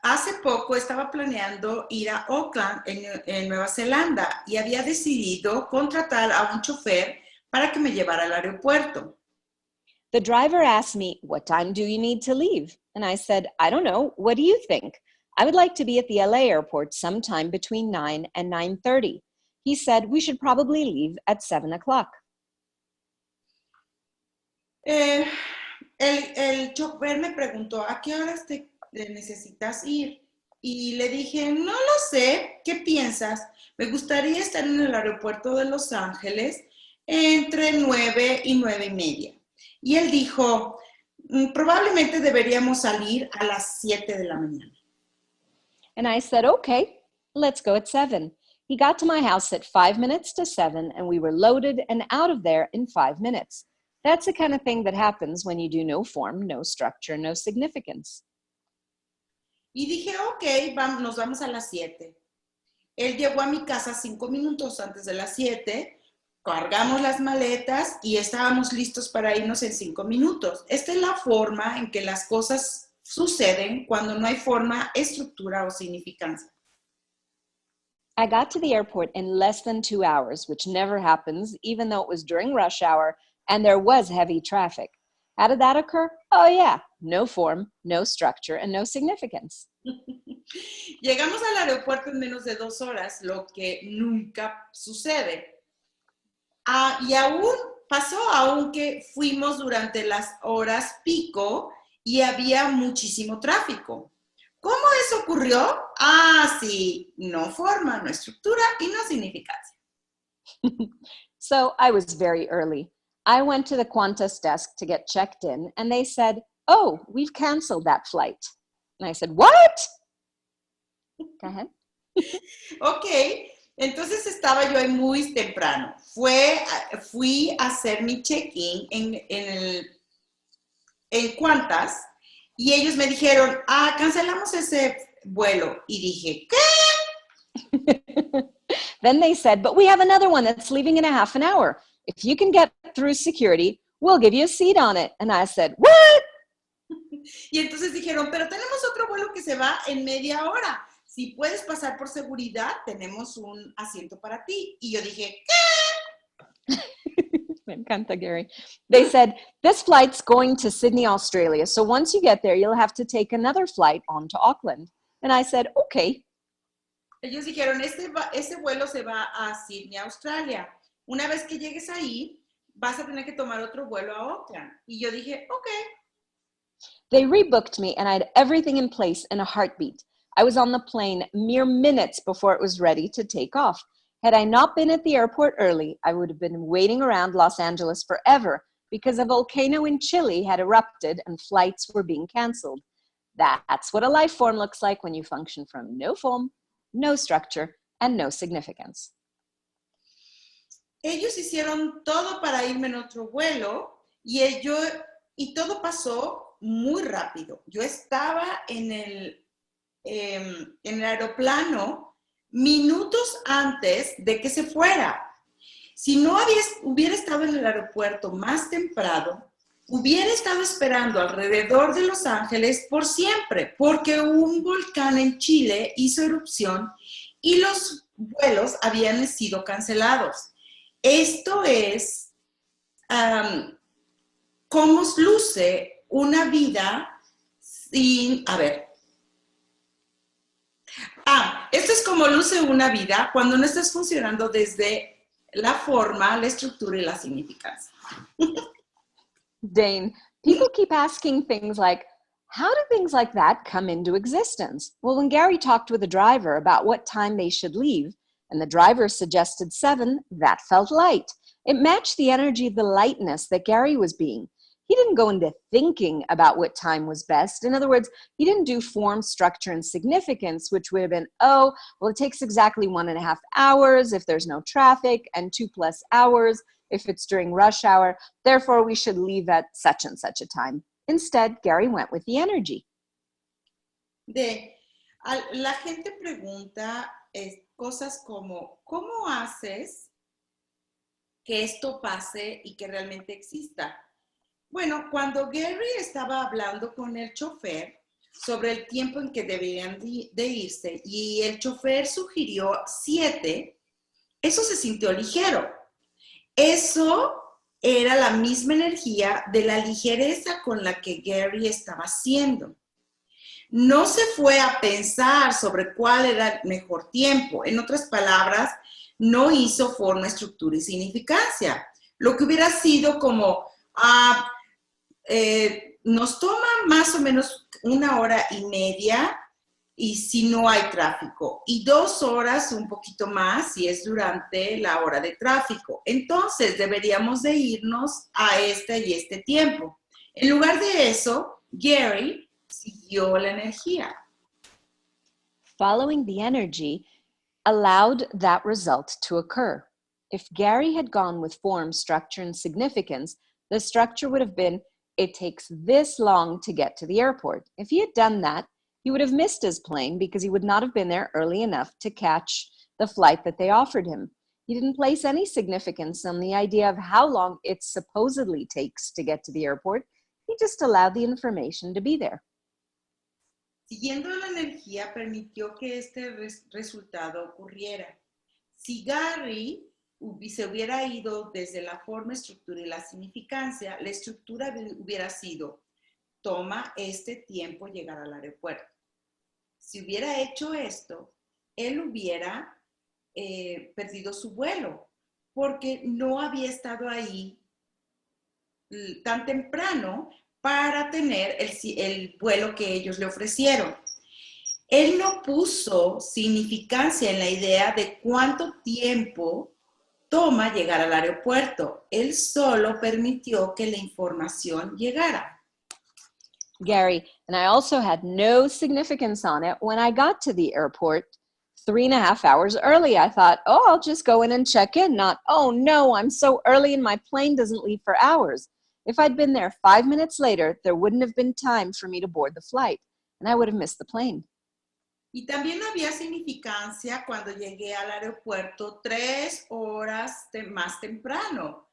Hace poco estaba planeando ir a Auckland, en Nueva Zelanda, y había decidido contratar a un chofer para que me llevara al aeropuerto. The driver asked me, "What time do you need to leave?" And I said, "I don't know. What do you think? I would like to be at the LA airport sometime between 9 and 9:30. He said we should probably leave at 7 o'clock. El chofer me preguntó, ¿a qué horas te necesitas ir? Y le dije, no lo sé, ¿qué piensas? Me gustaría estar en el aeropuerto de Los Ángeles entre 9 y 9:30. Y él dijo, probablemente deberíamos salir a las 7 de la mañana. And I said, okay, let's go at 7. He got to my house at 5 minutes to 7, and we were loaded and out of there in 5 minutes. That's the kind of thing that happens when you do no form, no structure, no significance. Y dije, ok, nos vamos a las 7. Él llegó a mi casa 5 minutos antes de las 7, cargamos las maletas y estábamos listos para irnos en 5 minutos. Esta es la forma en que las cosas suceden cuando no hay forma, estructura o significancia. I got to the airport in less than 2 hours, which never happens, even though it was during rush hour and there was heavy traffic. How did that occur? Oh yeah, no form, no structure, and no significance. Llegamos al aeropuerto en menos de 2 horas, lo que nunca sucede. Y aún pasó, aunque fuimos durante las horas pico y había muchísimo tráfico. ¿Cómo eso ocurrió? Sí, no forma, no estructura y no significancia. So I was very early. I went to the Qantas desk to get checked in, and they said, "Oh, we've canceled that flight." And I said, "What?" Go ahead. Ok, entonces estaba yo ahí muy temprano. Fui a hacer mi check-in en Qantas y ellos me dijeron, cancelamos ese vuelo. Y dije, ¿qué? Then they said, "But we have another one that's leaving in a half an hour. If you can get through security, we'll give you a seat on it." And I said, "What?" Y entonces dijeron, pero tenemos otro vuelo que se va en media hora. Si puedes pasar por seguridad, tenemos un asiento para ti. Y yo dije, ¿qué? Me encanta, Gary. They said, "This flight's going to Sydney, Australia. So once you get there, you'll have to take another flight on to Auckland." And I said, "Okay." Ellos dijeron, ese vuelo se va a Sydney, Australia. Una vez que llegues ahí, vas a tener que tomar otro vuelo a Auckland. Y yo dije, ok. They rebooked me and I had everything in place in a heartbeat. I was on the plane mere minutes before it was ready to take off. Had I not been at the airport early, I would have been waiting around Los Angeles forever because a volcano in Chile had erupted and flights were being canceled. That's what a life form looks like when you function from no form, no structure, and no significance. Ellos hicieron todo para irme en otro vuelo y todo pasó muy rápido. Yo estaba en el aeroplano minutos antes de que se fuera. Si no hubiera estado en el aeropuerto más temprano, hubiera estado esperando alrededor de Los Ángeles por siempre, porque un volcán en Chile hizo erupción y los vuelos habían sido cancelados. Esto es cómo luce una vida sin... esto es como luce una vida cuando no estás funcionando desde la forma, la estructura y la significancia. Dane, people keep asking things like, how do things like that come into existence? Well, when Gary talked with the driver about what time they should leave, and the driver suggested 7, that felt light. It matched the energy of the lightness that Gary was being. He didn't go into thinking about what time was best. In other words, he didn't do form, structure, and significance, which would have been, it takes exactly 1.5 hours if there's no traffic, and 2+ hours if it's during rush hour. Therefore, we should leave at such and such a time. Instead, Gary went with the energy. La gente pregunta cosas como, ¿cómo haces que esto pase y que realmente exista? Bueno, cuando Gary estaba hablando con el chofer sobre el tiempo en que deberían de irse y el chofer sugirió 7, eso se sintió ligero. Eso era la misma energía de la ligereza con la que Gary estaba haciendo. No se fue a pensar sobre cuál era el mejor tiempo. En otras palabras, no hizo forma, estructura y significancia. Lo que hubiera sido como, nos toma más o menos 1 hora y media y si no hay tráfico, y 2 horas, un poquito más, si es durante la hora de tráfico. Entonces, deberíamos de irnos a este y este tiempo. En lugar de eso, Gary siguió la energía. Following the energy allowed that result to occur. If Gary had gone with form, structure, and significance, the structure would have been, it takes this long to get to the airport. If he had done that, he would have missed his plane because he would not have been there early enough to catch the flight that they offered him. He didn't place any significance on the idea of how long it supposedly takes to get to the airport. He just allowed the information to be there. Siguiendo la energía permitió que este resultado ocurriera. Si Gary se hubiera ido desde la forma, estructura y la significancia, la estructura hubiera sido, toma este tiempo llegar al aeropuerto. Si hubiera hecho esto, él hubiera perdido su vuelo, porque no había estado ahí tan temprano para tener el vuelo que ellos le ofrecieron. Él no puso significancia en la idea de cuánto tiempo toma llegar al aeropuerto. Él solo permitió que la información llegara. Gary, and I also had no significance on it when I got to the airport 3.5 hours early. I thought, I'll just go in and check in, not, no, I'm so early and my plane doesn't leave for hours. If I'd been there 5 minutes later, there wouldn't have been time for me to board the flight, and I would have missed the plane. Y también no había significancia cuando llegué al aeropuerto 3 horas más temprano.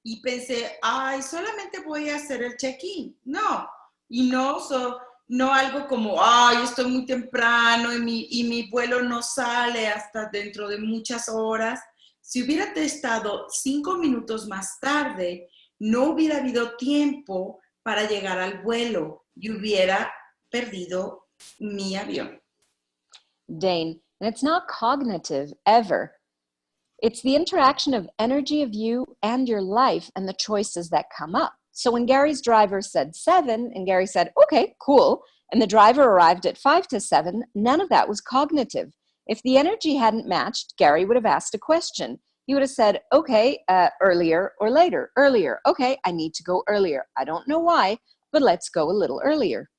Y pensé, solamente voy a hacer el check-in. No, y no algo como, estoy muy temprano y mi vuelo no sale hasta dentro de muchas horas. Si hubiera estado 5 minutos más tarde, no hubiera habido tiempo para llegar al vuelo y hubiera perdido mi avión. Dane, and it's not cognitive ever. It's the interaction of energy of you and your life and the choices that come up. So when Gary's driver said 7 and Gary said, okay, cool, and the driver arrived at 5 to 7, none of that was cognitive. If the energy hadn't matched, Gary would have asked a question. He would have said, okay, earlier or later. Earlier, okay, I need to go earlier. I don't know why, but let's go a little earlier.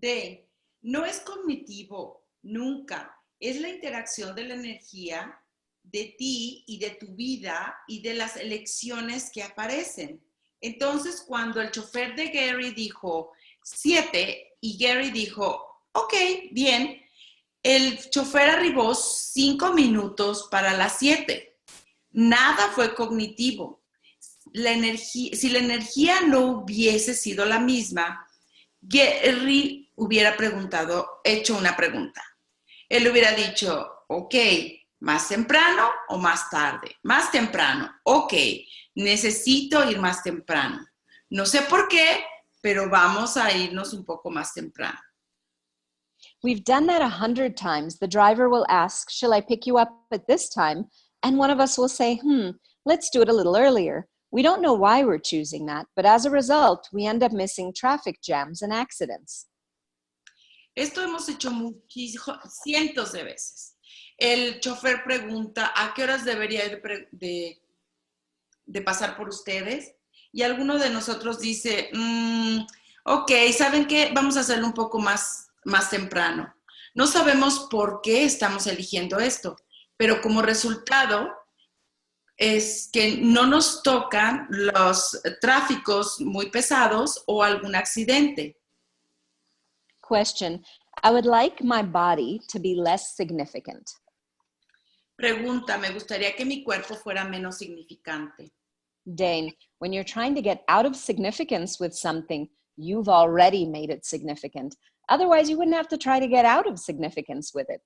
D. No es cognitivo, nunca. Es la interacción de la energía de ti y de tu vida y de las elecciones que aparecen. Entonces, cuando el chofer de Gary dijo 7 y Gary dijo, ok, bien, el chofer arribó 5 minutos para las 7. Nada fue cognitivo. Si la energía no hubiese sido la misma, Gary hubiera hecho una pregunta. Él hubiera dicho, ok, ¿más temprano o más tarde? Más temprano, ok, necesito ir más temprano. No sé por qué, pero vamos a irnos un poco más temprano. We've done that 100 times. The driver will ask, shall I pick you up at this time? And one of us will say, let's do it a little earlier. We don't know why we're choosing that, but as a result, we end up missing traffic jams and accidents. Esto hemos hecho cientos de veces. El chofer pregunta, ¿a qué horas debería de pasar por ustedes? Y alguno de nosotros dice, ok, ¿saben qué? Vamos a hacerlo un poco más temprano. No sabemos por qué estamos eligiendo esto, pero como resultado es que no nos tocan los tráficos muy pesados o algún accidente. Question, I would like my body to be less significant. Pregunta, me gustaría que mi cuerpo fuera menos significante. Dane, when you're trying to get out of significance with something, you've already made it significant. Otherwise, you wouldn't have to try to get out of significance with it.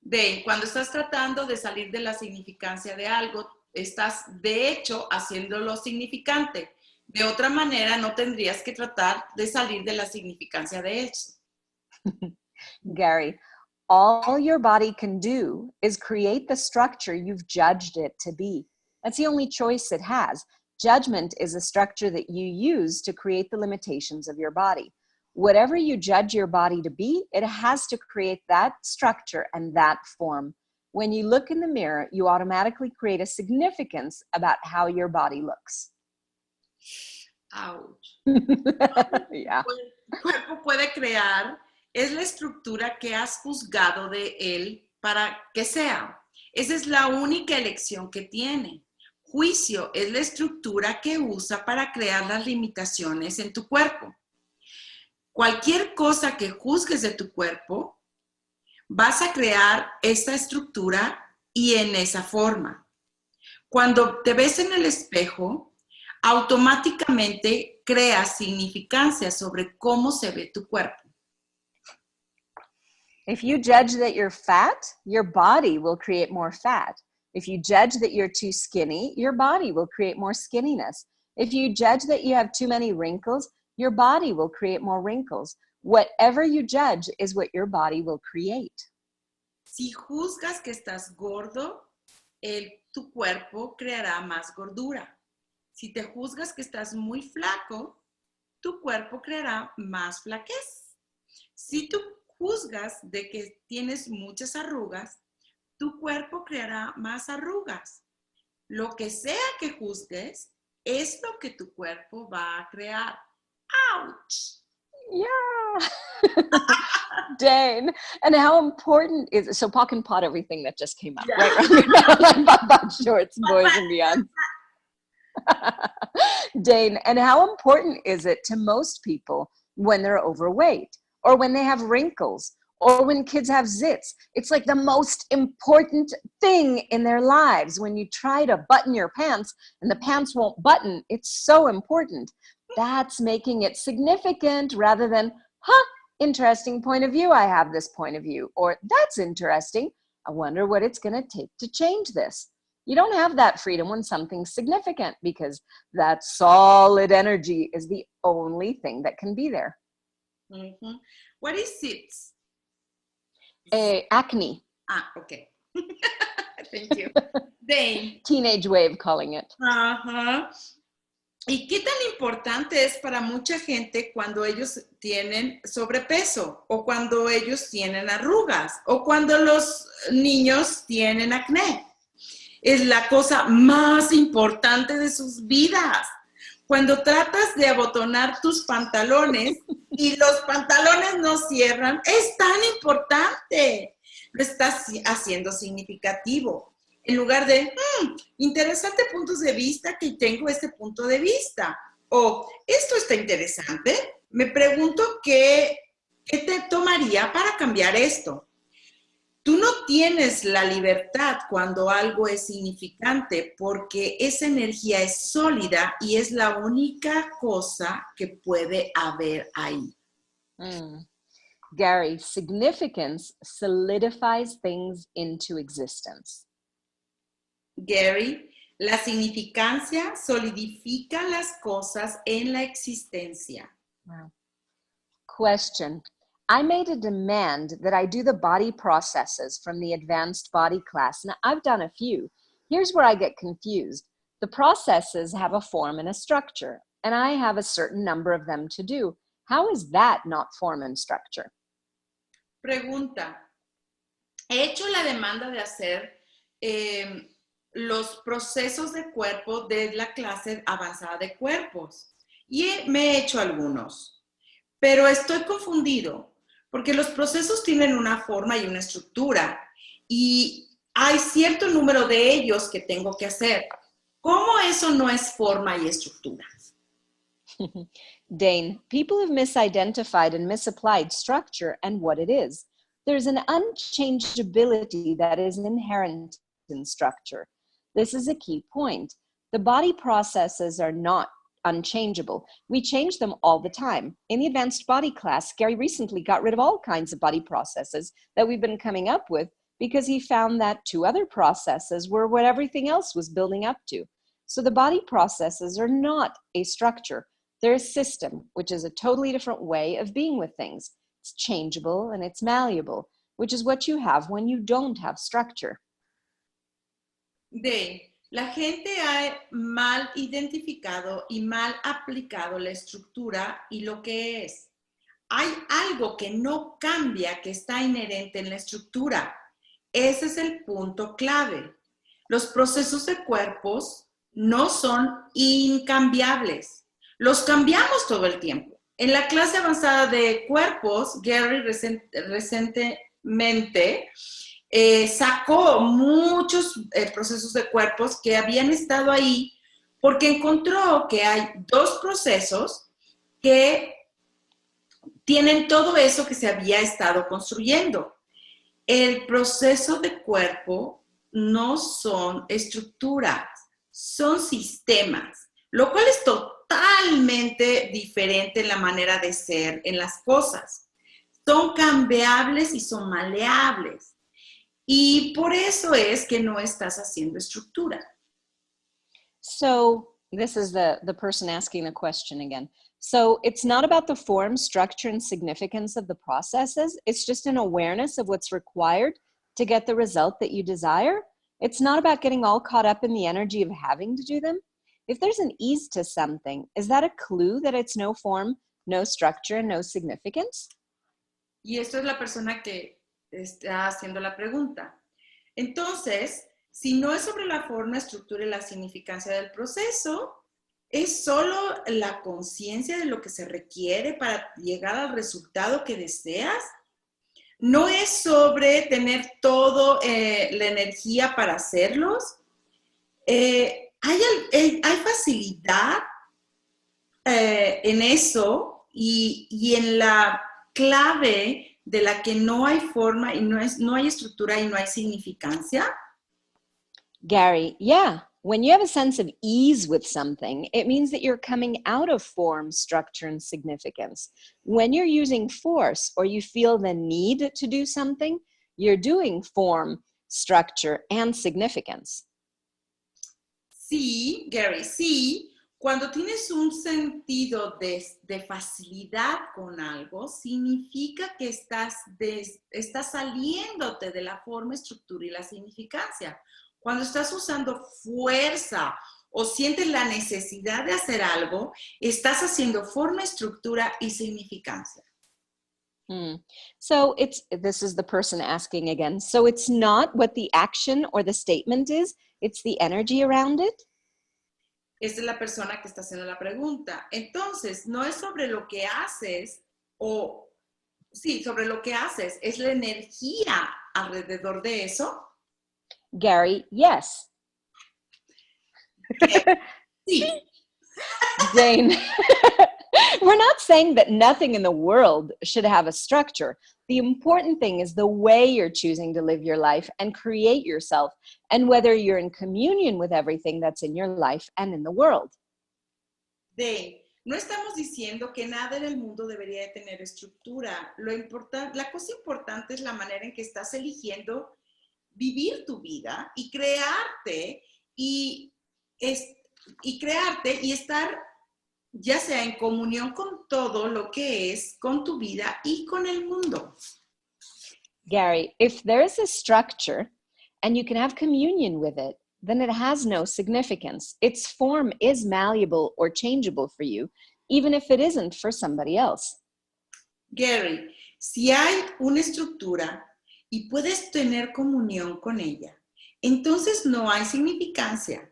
Dane, cuando estás tratando de salir de la significancia de algo, estás de hecho haciéndolo significante. De otra manera, no tendrías que tratar de salir de la significancia de eso. Gary, all your body can do is create the structure you've judged it to be. That's the only choice it has. Judgment is a structure that you use to create the limitations of your body. Whatever you judge your body to be, it has to create that structure and that form. When you look in the mirror, you automatically create a significance about how your body looks. Ouch. Yeah. El cuerpo puede crear es la estructura que has juzgado de él para que sea. Esa es la única elección que tiene. Juicio es la estructura que usa para crear las limitaciones en tu cuerpo. Cualquier cosa que juzgues de tu cuerpo, vas a crear esta estructura y en esa forma. Cuando te ves en el espejo, automáticamente creas significancia sobre cómo se ve tu cuerpo. If you judge that you're fat, your body will create more fat. If you judge that you're too skinny, your body will create more skinniness. If you judge that you have too many wrinkles, your body will create more wrinkles. Whatever you judge is what your body will create. Si juzgas que estás gordo, tu cuerpo creará más gordura. Si te juzgas que estás muy flaco, tu cuerpo creará más flaquez. Si tú juzgas de que tienes muchas arrugas, tu cuerpo creará más arrugas. Lo que sea que juzgues es lo que tu cuerpo va a crear. Ouch! Yeah. Dane. And how important is it? So Pock and Pot, everything that just came out, yeah. Right? About shorts, boys and beyond. Dane, and how important is it to most people when they're overweight or when they have wrinkles or when kids have zits? It's like the most important thing in their lives. When you try to button your pants and the pants won't button, it's so important. That's making it significant rather than, interesting point of view, I have this point of view. Or that's interesting, I wonder what it's going to take to change this. You don't have that freedom when something's significant because that solid energy is the only thing that can be there. Mm-hmm. What is zits? Acne. Okay. Thank you. Dane. Teenage way of calling it. Uh-huh. ¿Y qué tan importante es para mucha gente cuando ellos tienen sobrepeso o cuando ellos tienen arrugas o cuando los niños tienen acné? Es la cosa más importante de sus vidas. Cuando tratas de abotonar tus pantalones y los pantalones no cierran, es tan importante. Lo estás haciendo significativo. En lugar de, interesante puntos de vista que tengo este punto de vista. O, esto está interesante. Me pregunto qué te tomaría para cambiar esto. Tú no tienes la libertad cuando algo es significante porque esa energía es sólida y es la única cosa que puede haber ahí. Gary, significance solidifies things into existence. Gary, la significancia solidifica las cosas en la existencia. Wow. Question. I made a demand that I do the body processes from the advanced body class, and I've done a few. Here's where I get confused. The processes have a form and a structure, and I have a certain number of them to do. How is that not form and structure? Pregunta. He hecho la demanda de hacer los procesos de cuerpo de la clase avanzada de cuerpos y me he hecho algunos, pero estoy confundido. Porque los procesos tienen una forma y una estructura y hay cierto número de ellos que tengo que hacer. ¿Cómo eso no es forma y estructura? Dane, people have misidentified and misapplied structure and what it is. There's an unchangeability that is inherent in structure. This is a key point. The body processes are not unchangeable. We change them all the time. In the advanced body class, Gary recently got rid of all kinds of body processes that we've been coming up with because he found that 2 other processes were what everything else was building up to. So the body processes are not a structure. They're a system, which is a totally different way of being with things. It's changeable and it's malleable, which is what you have when you don't have structure. La gente ha mal identificado y mal aplicado la estructura y lo que es. Hay algo que no cambia, que está inherente en la estructura. Ese es el punto clave. Los procesos de cuerpos no son incambiables. Los cambiamos todo el tiempo. En la clase avanzada de cuerpos, Gary recientemente sacó muchos procesos de cuerpos que habían estado ahí porque encontró que hay 2 procesos que tienen todo eso que se había estado construyendo. El proceso de cuerpo no son estructuras, son sistemas, lo cual es totalmente diferente en la manera de ser en las cosas. Son cambiables y son maleables. Y por eso es que no estás haciendo estructura. So this is the person asking the question again. So it's not about the form, structure, and significance of the processes. It's just an awareness of what's required to get the result that you desire. It's not about getting all caught up in the energy of having to do them. If there's an ease to something, is that a clue that it's no form, no structure, and no significance? Y esto es la persona que está haciendo la pregunta. Entonces, si no es sobre la forma, estructura y la significancia del proceso, es solo la conciencia de lo que se requiere para llegar al resultado que deseas. No es sobre tener toda la energía para hacerlos. Hay facilidad en eso y en la clave de la que no hay forma y no hay estructura y no hay significancia? Gary, yeah. When you have a sense of ease with something, it means that you're coming out of form, structure, and significance. When you're using force or you feel the need to do something, you're doing form, structure, and significance. Sí, Gary, sí. Cuando tienes un sentido de facilidad con algo, significa que estás saliéndote de la forma, estructura y la significancia. Cuando estás usando fuerza o sientes la necesidad de hacer algo, estás haciendo forma, estructura y significancia. So this is the person asking again. So it's not what the action or the statement is, it's the energy around it? Esta es la persona que está haciendo la pregunta. Entonces, no es sobre lo que haces sobre lo que haces, es la energía alrededor de eso. Gary, yes. Sí. Jane, we're not saying that nothing in the world should have a structure. The important thing is the way you're choosing to live your life and create yourself, and whether you're in communion with everything that's in your life and in the world. Dane, no estamos diciendo que nada en el mundo debería de tener estructura. La cosa importante es la manera en que estás eligiendo vivir tu vida y crearte y estar ya sea en comunión con todo lo que es, con tu vida y con el mundo. Gary, if there is a structure and you can have communion with it, then it has no significance. Its form is malleable or changeable for you, even if it isn't for somebody else. Gary, si hay una estructura y puedes tener comunión con ella, entonces no hay significancia.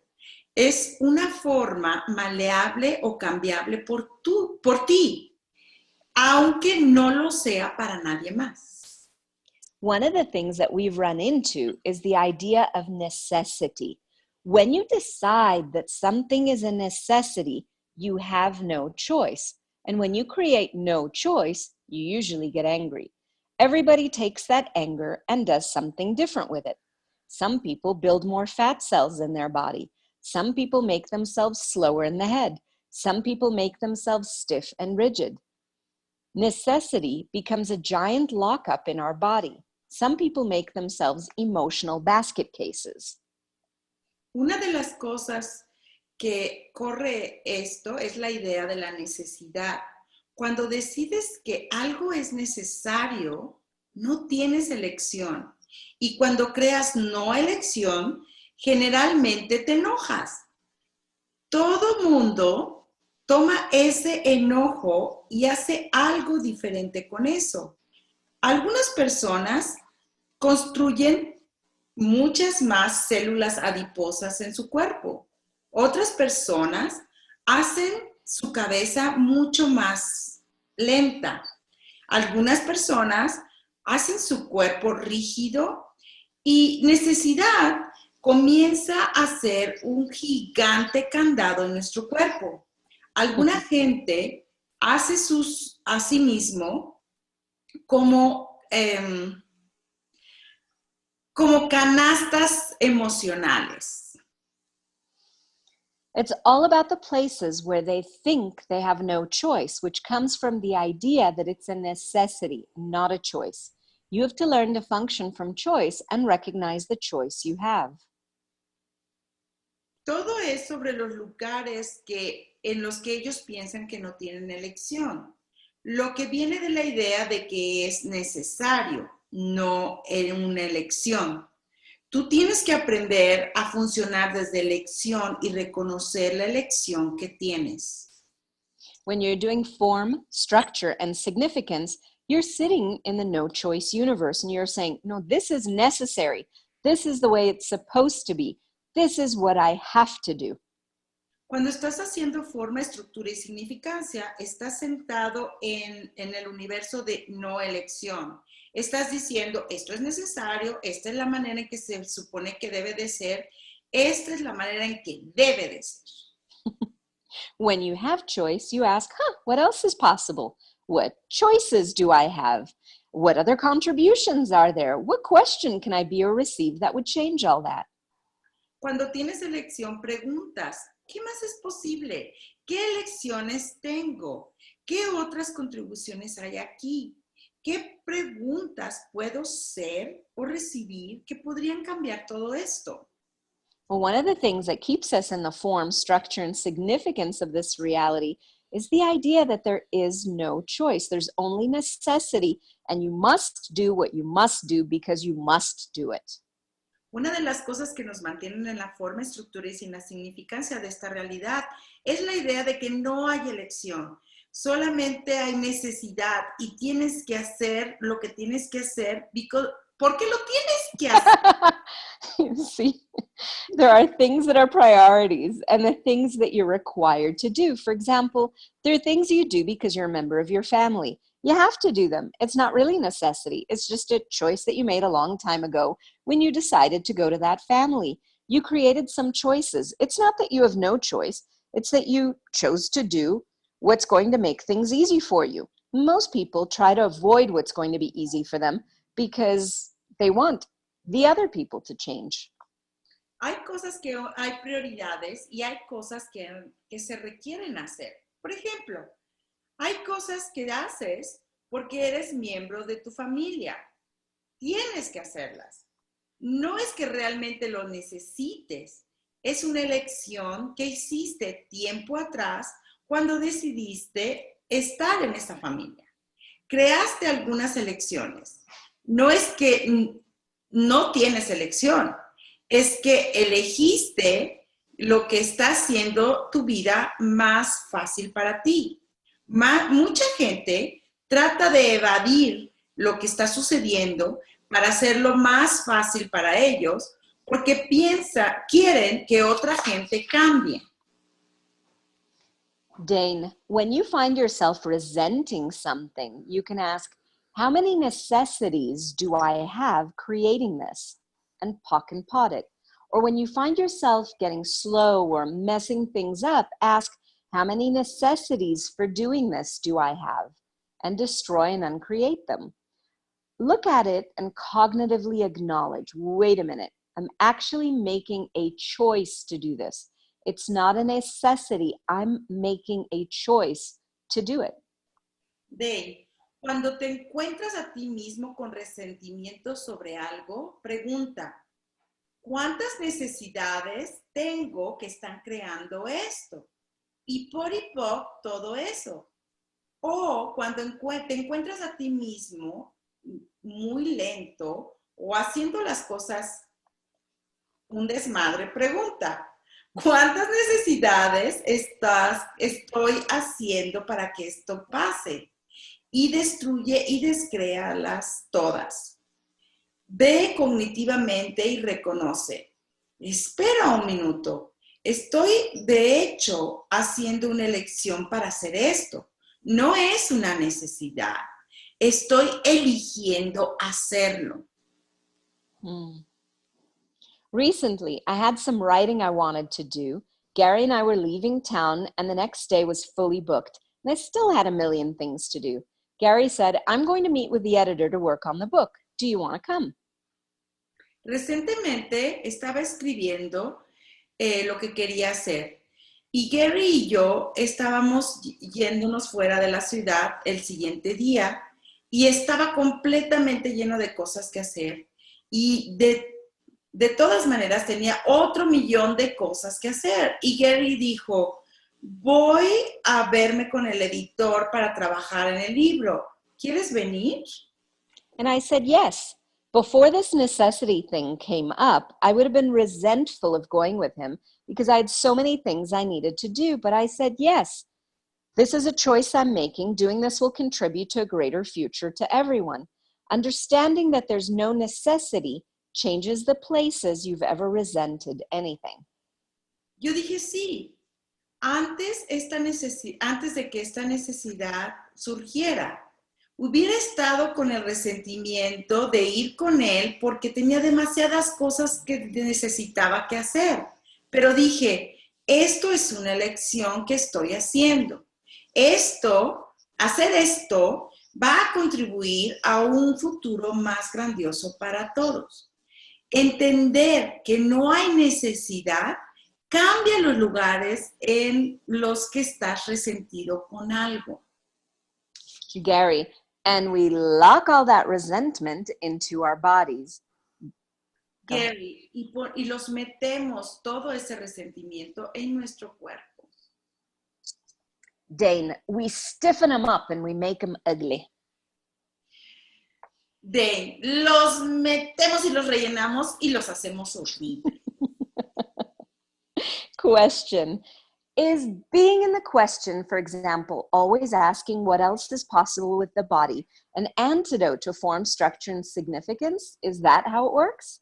Es una forma maleable o cambiable por ti, aunque no lo sea para nadie más. One of the things that we've run into is the idea of necessity. When you decide that something is a necessity, you have no choice. And when you create no choice, you usually get angry. Everybody takes that anger and does something different with it. Some people build more fat cells in their body. Some people make themselves slower in the head. Some people make themselves stiff and rigid. Necessity becomes a giant lockup in our body. Some people make themselves emotional basket cases. Una de las cosas que corre esto es la idea de la necesidad. Cuando decides que algo es necesario, no tienes elección. Y cuando creas no elección, generalmente te enojas. Todo mundo toma ese enojo y hace algo diferente con eso. Algunas personas construyen muchas más células adiposas en su cuerpo. Otras personas hacen su cabeza mucho más lenta. Algunas personas hacen su cuerpo rígido y necesidad comienza a ser un gigante candado en nuestro cuerpo. Alguna gente hace a sí mismo como canastas emocionales. It's all about the places where they think they have no choice, which comes from the idea that it's a necessity, not a choice. You have to learn to function from choice and recognize the choice you have. Todo es sobre los lugares en los que ellos piensan que no tienen elección. Lo que viene de la idea de que es necesario, no una elección. Tú tienes que aprender a funcionar desde elección y reconocer la elección que tienes. When you're doing form, structure, and significance, you're sitting in the no choice universe and you're saying, no, this is necessary. This is the way it's supposed to be. This is what I have to do. Cuando estás haciendo forma, estructura y significancia, estás sentado en el universo de no elección. Estás diciendo, esto es necesario, esta es la manera en que se supone que debe de ser, esta es la manera en que debe de ser. When you have choice, you ask, what else is possible? What choices do I have? What other contributions are there? What question can I be or receive that would change all that? Cuando tienes elección, preguntas, ¿qué más es posible? ¿Qué elecciones tengo? ¿Qué otras contribuciones hay aquí? ¿Qué preguntas puedo ser o recibir que podrían cambiar todo esto? Well, one of the things that keeps us in the form, structure, and significance of this reality is the idea that there is no choice. There's only necessity, and you must do what you must do because you must do it. Una de las cosas que nos mantienen en la forma, estructura y sin la significancia de esta realidad es la idea de que no hay elección, solamente hay necesidad y tienes que hacer lo que tienes que hacer porque lo tienes que hacer. See, there are things that are priorities and the things that you're required to do. For example, there are things you do because you're a member of your family. You have to do them. It's not really a necessity. It's just a choice that you made a long time ago when you decided to go to that family. You created some choices. It's not that you have no choice. It's that you chose to do what's going to make things easy for you. Most people try to avoid what's going to be easy for them because they want the other people to change. Hay prioridades y hay cosas que se requieren hacer. Por ejemplo, hay cosas que haces porque eres miembro de tu familia. Tienes que hacerlas. No es que realmente lo necesites. Es una elección que hiciste tiempo atrás cuando decidiste estar en esa familia. Creaste algunas elecciones. No es que no tienes elección. Es que elegiste lo que está haciendo tu vida más fácil para ti. Mucha gente trata de evadir lo que está sucediendo para hacerlo más fácil para ellos porque quieren que otra gente cambie. Dane, when you find yourself resenting something, you can ask, how many necessities do I have creating this? And pock and pot it. Or when you find yourself getting slow or messing things up, ask, how many necessities for doing this do I have? And destroy and uncreate them. Look at it and cognitively acknowledge, wait a minute, I'm actually making a choice to do this. It's not a necessity. I'm making a choice to do it. Dane, cuando te encuentras a ti mismo con resentimiento sobre algo, pregunta, ¿cuántas necesidades tengo que están creando esto? Y por todo eso. O cuando te encuentras a ti mismo muy lento o haciendo las cosas un desmadre, pregunta, ¿cuántas necesidades estoy haciendo para que esto pase? Y destruye y descréalas todas. Ve cognitivamente y reconoce. Espera un minuto. Estoy, de hecho, haciendo una elección para hacer esto. No es una necesidad. Estoy eligiendo hacerlo. Recently, I had some writing I wanted to do. Gary and I were leaving town, and the next day was fully booked, and I still had a million things to do. Gary said, I'm going to meet with the editor to work on the book. Do you want to come? Recientemente estaba escribiendo lo que quería hacer. Y Gary y yo estábamos yéndonos fuera de la ciudad el siguiente día y estaba completamente lleno de cosas que hacer. Y de todas maneras tenía otro millón de cosas que hacer. Y Gary dijo, voy a verme con el editor para trabajar en el libro. ¿Quieres venir? And I said, yes. Before this necessity thing came up, I would have been resentful of going with him because I had so many things I needed to do. But I said, yes, this is a choice I'm making. Doing this will contribute to a greater future to everyone. Understanding that there's no necessity changes the places you've ever resented anything. Yo dije, sí. Antes de que esta necesidad surgiera, hubiera estado con el resentimiento de ir con él porque tenía demasiadas cosas que necesitaba que hacer. Pero dije, esto es una elección que estoy haciendo. Hacer esto va a contribuir a un futuro más grandioso para todos. Entender que no hay necesidad cambia los lugares en los que estás resentido con algo. Gary, and we lock all that resentment into our bodies. Gary, y los metemos todo ese resentimiento en nuestro cuerpo. Dane, we stiffen them up and we make them ugly. de los metemos y los rellenamos y los hacemos horribles. Question. Is being in the question, for example, always asking what else is possible with the body, an antidote to form, structure, and significance? Is that how it works?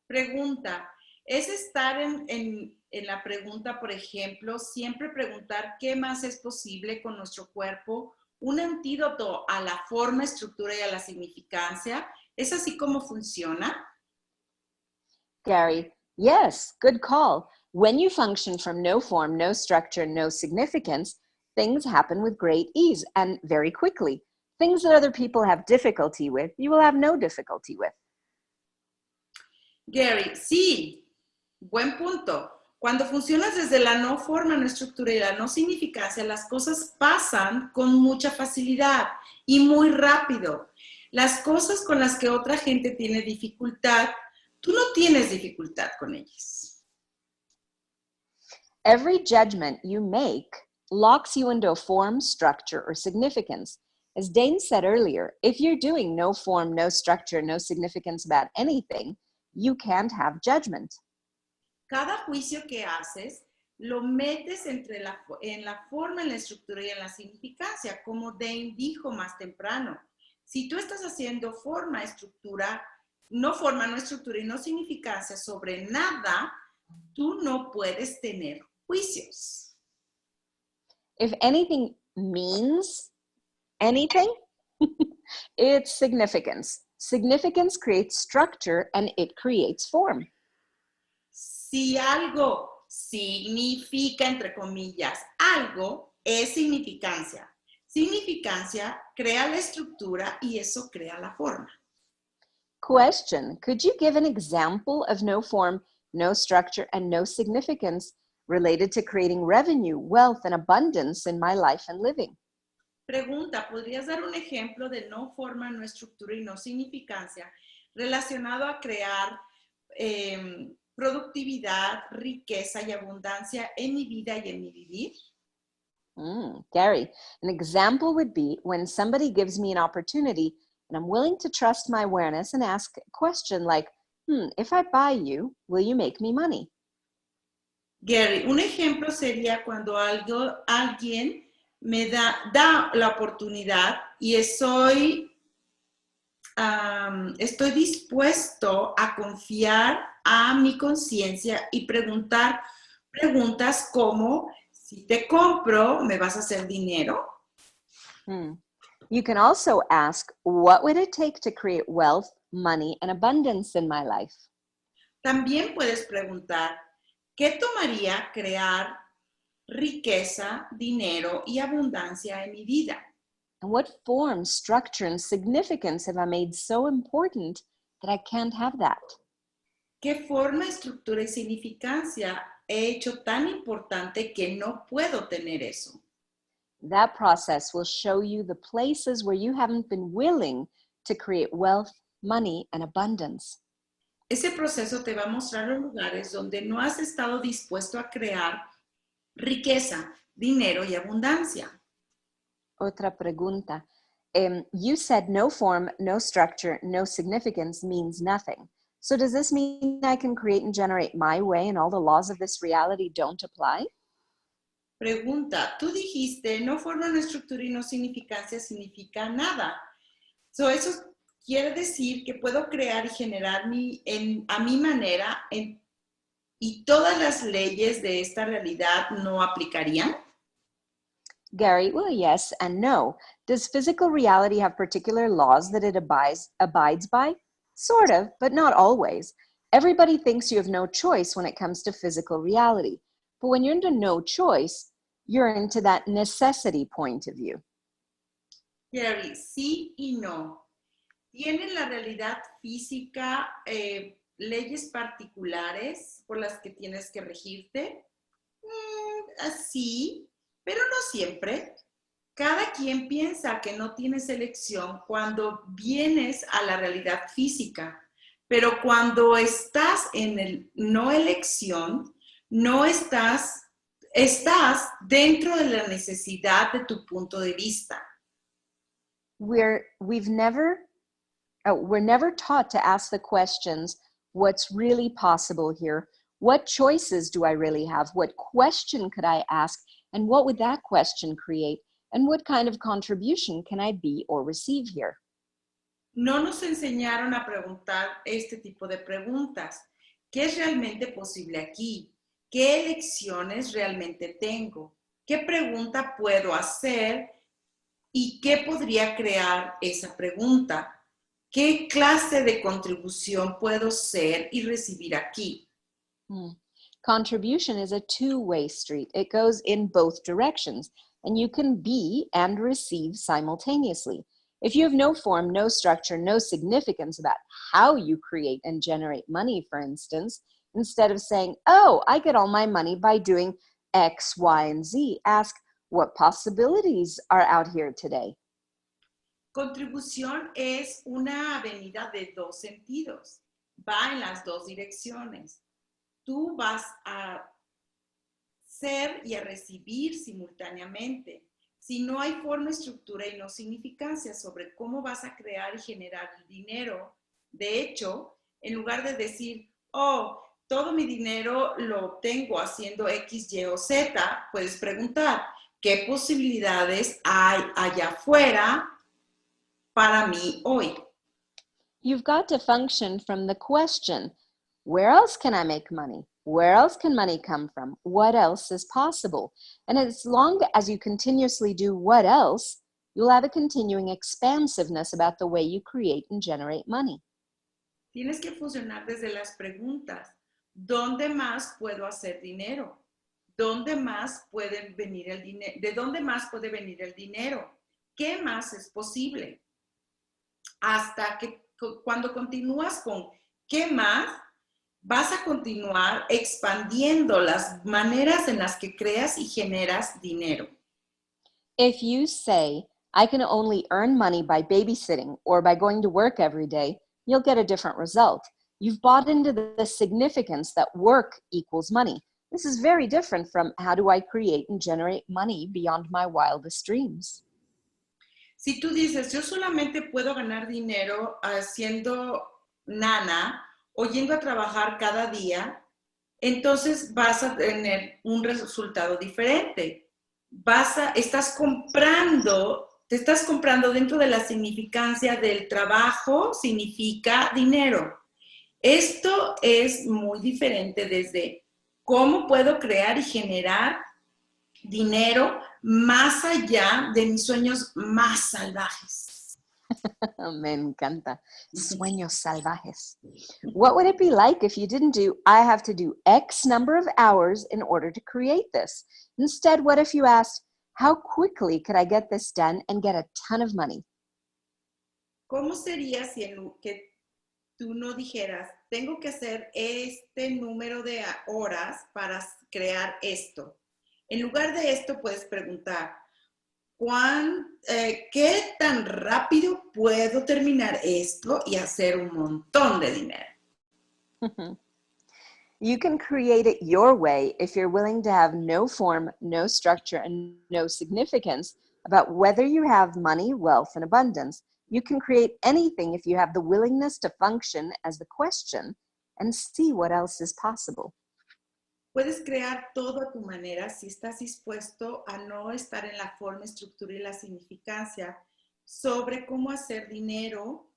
Pregunta. Es estar en la pregunta, por ejemplo, siempre preguntar qué más es posible con nuestro cuerpo, un antídoto a la forma, estructura y a la significancia. ¿Es así como funciona? Gary, yes, good call. When you function from no form, no structure, no significance, things happen with great ease and very quickly. Things that other people have difficulty with, you will have no difficulty with. Gary, sí, buen punto. Cuando funcionas desde la no forma, no estructura y la no significancia, las cosas pasan con mucha facilidad y muy rápido. Las cosas con las que otra gente tiene dificultad, tú no tienes dificultad con ellas. Every judgment you make locks you into a form, structure, or significance. As Dane said earlier, if you're doing no form, no structure, no significance about anything, you can't have judgment. Cada juicio que haces lo metes en la forma, en la estructura y en la significancia, como Dane dijo más temprano. Si tú estás haciendo forma, estructura, no estructura y no significancia sobre nada, tú no puedes tener juicios. If anything means anything, it's significance. Significance creates structure and it creates form. Si algo significa, entre comillas, algo, es significancia. Significancia crea la estructura y eso crea la forma. Question, could you give an example of no form, no structure, and no significance related to creating revenue, wealth, and abundance in my life and living? Pregunta, ¿podrías dar un ejemplo de no forma, no estructura y no significancia relacionado a crear productividad, riqueza y abundancia en mi vida y en mi vivir? Gary, an example would be when somebody gives me an opportunity and I'm willing to trust my awareness and ask a question like, if I buy you, will you make me money? Gary, un ejemplo sería cuando alguien me da la oportunidad y estoy dispuesto a confiar a mi conciencia y preguntar preguntas como, si te compro, ¿me vas a hacer dinero? You can also ask, what would it take to create wealth, money, and abundance in my life? También puedes preguntar, ¿qué tomaría crear riqueza, dinero y abundancia en mi vida? And what form, structure, and significance have I made so important that I can't have that? ¿Qué forma, estructura y significancia he hecho tan importante que no puedo tener eso? That process will show you the places where you haven't been willing to create wealth, money, and abundance. Ese proceso te va a mostrar los lugares donde no has estado dispuesto a crear riqueza, dinero y abundancia. Otra pregunta. You said no form, no structure, no significance means nothing. So does this mean I can create and generate my way and all the laws of this reality don't apply? Pregunta, tú dijiste no forma, no estructura y no significancia significa nada. Eso quiere decir que puedo crear y generar a mi manera y todas las leyes de esta realidad no aplicarían? Gary, well, yes and no. Does physical reality have particular laws that it abides by? Sort of, but not always. Everybody thinks you have no choice when it comes to physical reality. But when you're into no choice, you're into that necessity point of view. Gary, sí y no. ¿Tiene la realidad física leyes particulares por las que tienes que regirte? Sí, pero no siempre. Cada quien piensa que no tienes elección cuando vienes a la realidad física, pero cuando estás en el no elección, no estás dentro de la necesidad de tu punto de vista. We've never we're never taught to ask the questions, what's really possible here? What choices do I really have? What question could I ask? And what would that question create? And what kind of contribution can I be or receive here? No nos enseñaron a preguntar este tipo de preguntas. ¿Qué es realmente posible aquí? ¿Qué elecciones realmente tengo? ¿Qué pregunta puedo hacer? ¿Y qué podría crear esa pregunta? ¿Qué clase de contribución puedo ser y recibir aquí? Contribution is a two-way street. It goes in both directions, and you can be and receive simultaneously. If you have no form, no structure, no significance about how you create and generate money, for instance, instead of saying, oh, I get all my money by doing X, Y, and Z, ask, what possibilities are out here today? Contribución es una avenida de dos sentidos. Va en las dos direcciones. Tú vas a ser y a recibir simultáneamente. Si no hay forma, estructura y no significancia sobre cómo vas a crear y generar el dinero, de hecho, en lugar de decir, oh, todo mi dinero lo obtengo haciendo X, Y o Z, puedes preguntar, ¿qué posibilidades hay allá afuera para mí hoy? You've got to function from the question, where else can I make money? Where else can money come from? What else is possible? And as long as you continuously do what else, you'll have a continuing expansiveness about the way you create and generate money. Tienes que funcionar desde las preguntas. ¿Dónde más puedo hacer dinero? ¿Dónde más puede venir el dinero? ¿De dónde más puede venir el dinero? ¿Qué más es posible? Hasta que cuando continúas con ¿qué más? Vas a continuar expandiendo las maneras en las que creas y generas dinero. If you say, I can only earn money by babysitting or by going to work every day, you'll get a different result. You've bought into the significance that work equals money. This is very different from how do I create and generate money beyond my wildest dreams. Si tú dices, yo solamente puedo ganar dinero siendo nana o yendo a trabajar cada día, entonces vas a tener un resultado diferente. Te estás comprando dentro de la significancia del trabajo, significa dinero. Esto es muy diferente desde cómo puedo crear y generar dinero más allá de mis sueños más salvajes. Me encanta. Sueños salvajes. What would it be like if you didn't do, I have to do X number of hours in order to create this? Instead, what if you asked, how quickly could I get this done and get a ton of money? ¿Cómo sería si que tú no dijeras, tengo que hacer este número de horas para crear esto? En lugar de esto, puedes preguntar, ¿qué tan rápido puedo terminar esto y hacer un montón de dinero? You can create it your way if you're willing to have no form, no structure, and no significance about whether you have money, wealth, and abundance. You can create anything if you have the willingness to function as the question and see what else is possible. Puedes crear todo a tu manera si estás dispuesto a no estar en la forma, estructura y la significancia sobre cómo hacer dinero,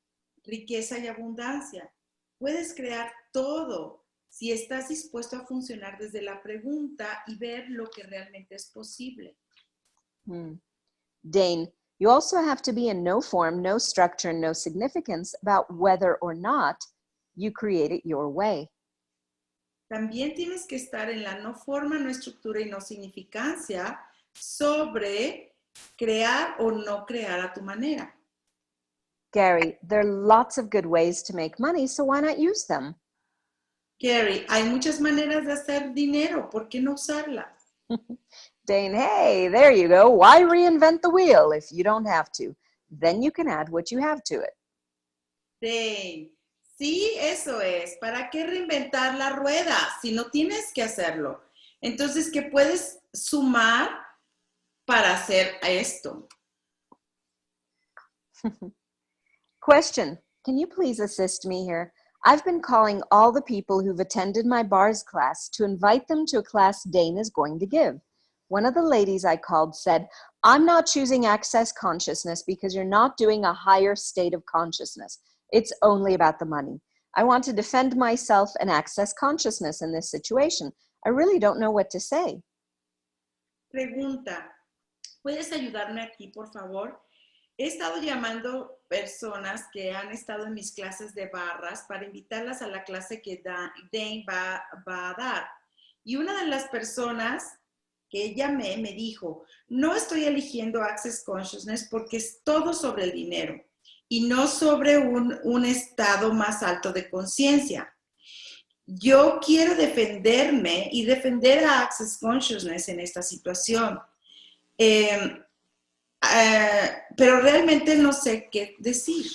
riqueza y abundancia. Puedes crear todo si estás dispuesto a funcionar desde la pregunta y ver lo que realmente es posible. Dane, you also have to be in no form, no structure, no significance about whether or not you create it your way. También tienes que estar en la no forma, no estructura y no significancia sobre crear o no crear a tu manera. Gary, there are lots of good ways to make money, so why not use them? Gary, hay muchas maneras de hacer dinero, ¿por qué no usarlas? Dane, hey, there you go. Why reinvent the wheel if you don't have to? Then you can add what you have to it. Dane, sí, eso es. ¿Para qué reinventar la rueda si no tienes que hacerlo? Entonces, ¿qué puedes sumar para hacer esto? Question. can you please assist me here? I've been calling all the people who've attended my bars class to invite them to a class Dane is going to give. One of the ladies I called said, I'm not choosing access consciousness because you're not doing a higher state of consciousness. It's only about the money. I want to defend myself and access consciousness in this situation. I really don't know what to say. Pregunta, ¿puedes ayudarme aquí, por favor? He estado llamando personas que han estado en mis clases de barras para invitarlas a la clase que Dane va a dar. Y una de las personas que llamé me dijo, no estoy eligiendo Access Consciousness porque es todo sobre el dinero y no sobre un estado más alto de conciencia. Yo quiero defenderme y defender a Access Consciousness en esta situación. Pero realmente no sé qué decir.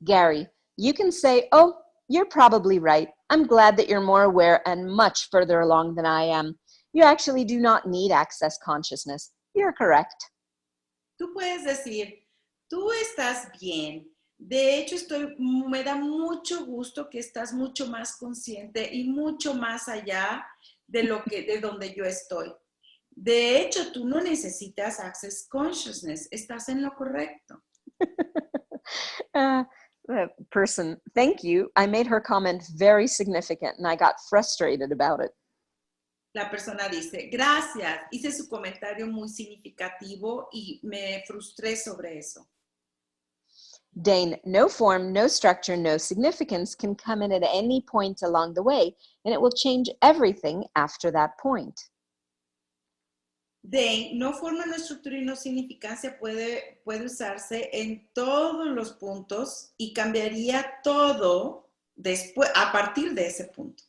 Gary, you can say, oh, you're probably right. I'm glad that you're more aware and much further along than I am. You actually do not need access consciousness. You're correct. Tú puedes decir, tú estás bien. De hecho, me da mucho gusto que estás mucho más consciente y mucho más allá de donde yo estoy. De hecho, tú no necesitas access consciousness. Estás en lo correcto. Person, thank you. I made her comment very significant and I got frustrated about it. La persona dice, gracias. Hice su comentario muy significativo y me frustré sobre eso. Dane, no form, no structure, no significance can come in at any point along the way, and it will change everything after that point. Dane, no forma, no estructura y no significancia puede usarse en todos los puntos y cambiaría todo después, a partir de ese punto.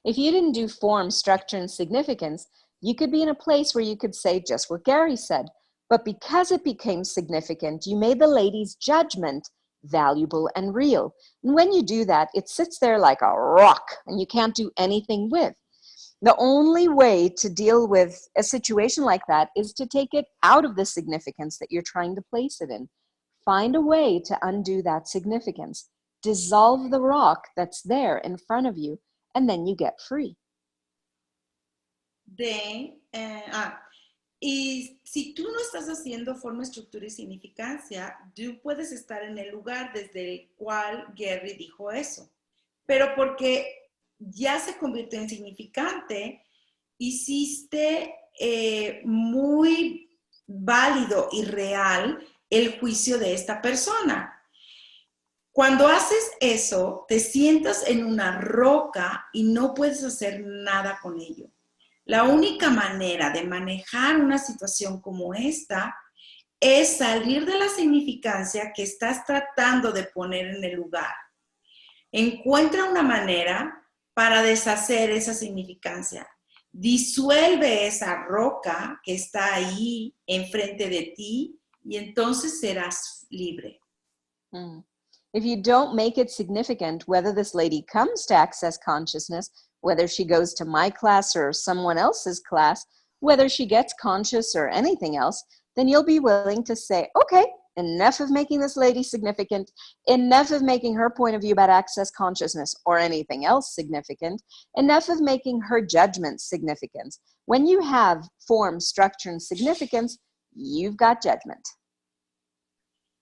If you didn't do form, structure, and significance, you could be in a place where you could say just what Gary said. But because it became significant, you made the lady's judgment valuable and real. And when you do that, it sits there like a rock and you can't do anything with. The only way to deal with a situation like that is to take it out of the significance that you're trying to place it in. Find a way to undo that significance. Dissolve the rock that's there in front of you, and then you get free. Y si tú no estás haciendo forma, estructura y significancia, tú puedes estar en el lugar desde el cual Gary dijo eso. Pero porque ya se convirtió en significante, hiciste muy válido y real el juicio de esta persona. Cuando haces eso, te sientas en una roca y no puedes hacer nada con ello. La única manera de manejar una situación como esta es salir de la significancia que estás tratando de poner en el lugar. Encuentra una manera para deshacer esa significancia. Disuelve esa roca que está ahí enfrente de ti y entonces serás libre. If you don't make it significant, whether this lady comes to Access Consciousness, whether she goes to my class or someone else's class, whether she gets conscious or anything else, then you'll be willing to say, okay, enough of making this lady significant, enough of making her point of view about Access Consciousness or anything else significant, enough of making her judgment significant. When you have form, structure, and significance, you've got judgment.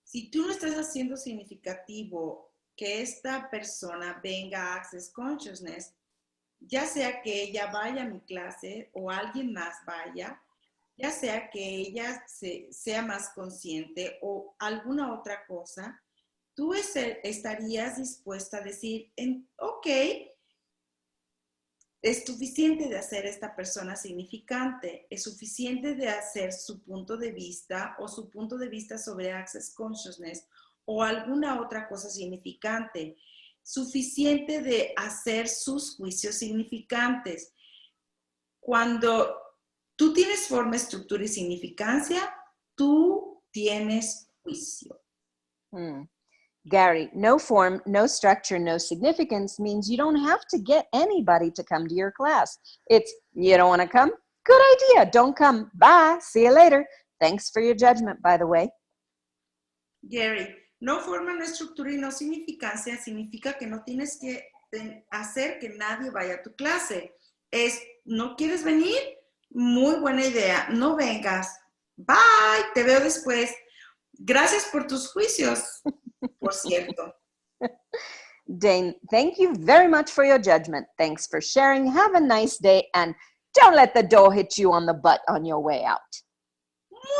Si tú no estás haciendo significativo que esta persona venga a Access Consciousness, ya sea que ella vaya a mi clase o alguien más vaya, ya sea que ella sea más consciente o alguna otra cosa, tú estarías dispuesta a decir, ok, es suficiente de hacer esta persona significante, es suficiente de hacer su punto de vista o su punto de vista sobre Access Consciousness o alguna otra cosa significante, suficiente de hacer sus juicios significantes. Cuando tú tienes forma, estructura y significancia, tú tienes juicio. Gary, no form, no structure, no significance means you don't have to get anybody to come to your class. It's, you don't want to come? Good idea. Don't come. Bye. See you later. Thanks for your judgment, by the way. Gary, No forma, no estructura y no significancia significa que no tienes que hacer que nadie vaya a tu clase. ¿No quieres venir? Muy buena idea. No vengas. Bye, te veo después. Gracias por tus juicios, por cierto. Dane, thank you very much for your judgment. Thanks for sharing. Have a nice day and don't let the door hit you on the butt on your way out.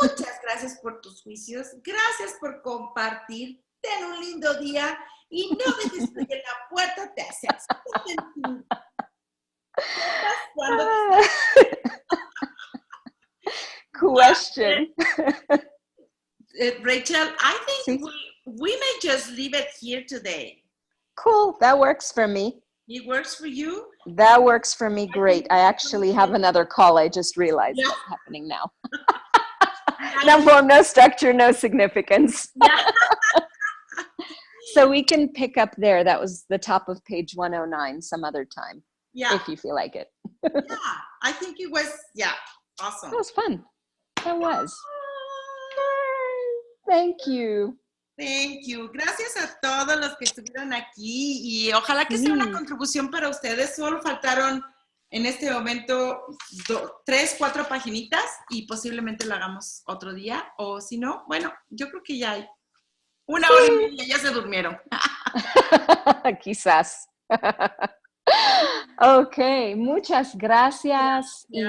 Muchas gracias por tus juicios. Gracias por compartir. Ten un lindo día y no dejes que la puerta te acerque. Question. Rachel, I think we may just leave it here today. Cool. That works for me. It works for you? That works for me. Great. I actually have another call. I just realized what's happening now. No form, no structure, no significance. Yeah. So we can pick up there. That was the top of page 109 some other time. Yeah. If you feel like it. Yeah, I think it was, awesome. That was fun. That was. Thank you. Thank you. Gracias a todos los que estuvieron aquí y ojalá que sea una contribución para ustedes. Solo faltaron en este momento 3, 4 paginitas y posiblemente lo hagamos otro día. O si no, bueno, yo creo que ya hay 1 hora y media, ya se durmieron. Quizás. Ok, muchas gracias y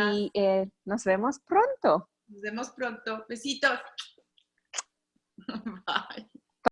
nos vemos pronto. Nos vemos pronto. Besitos. Bye.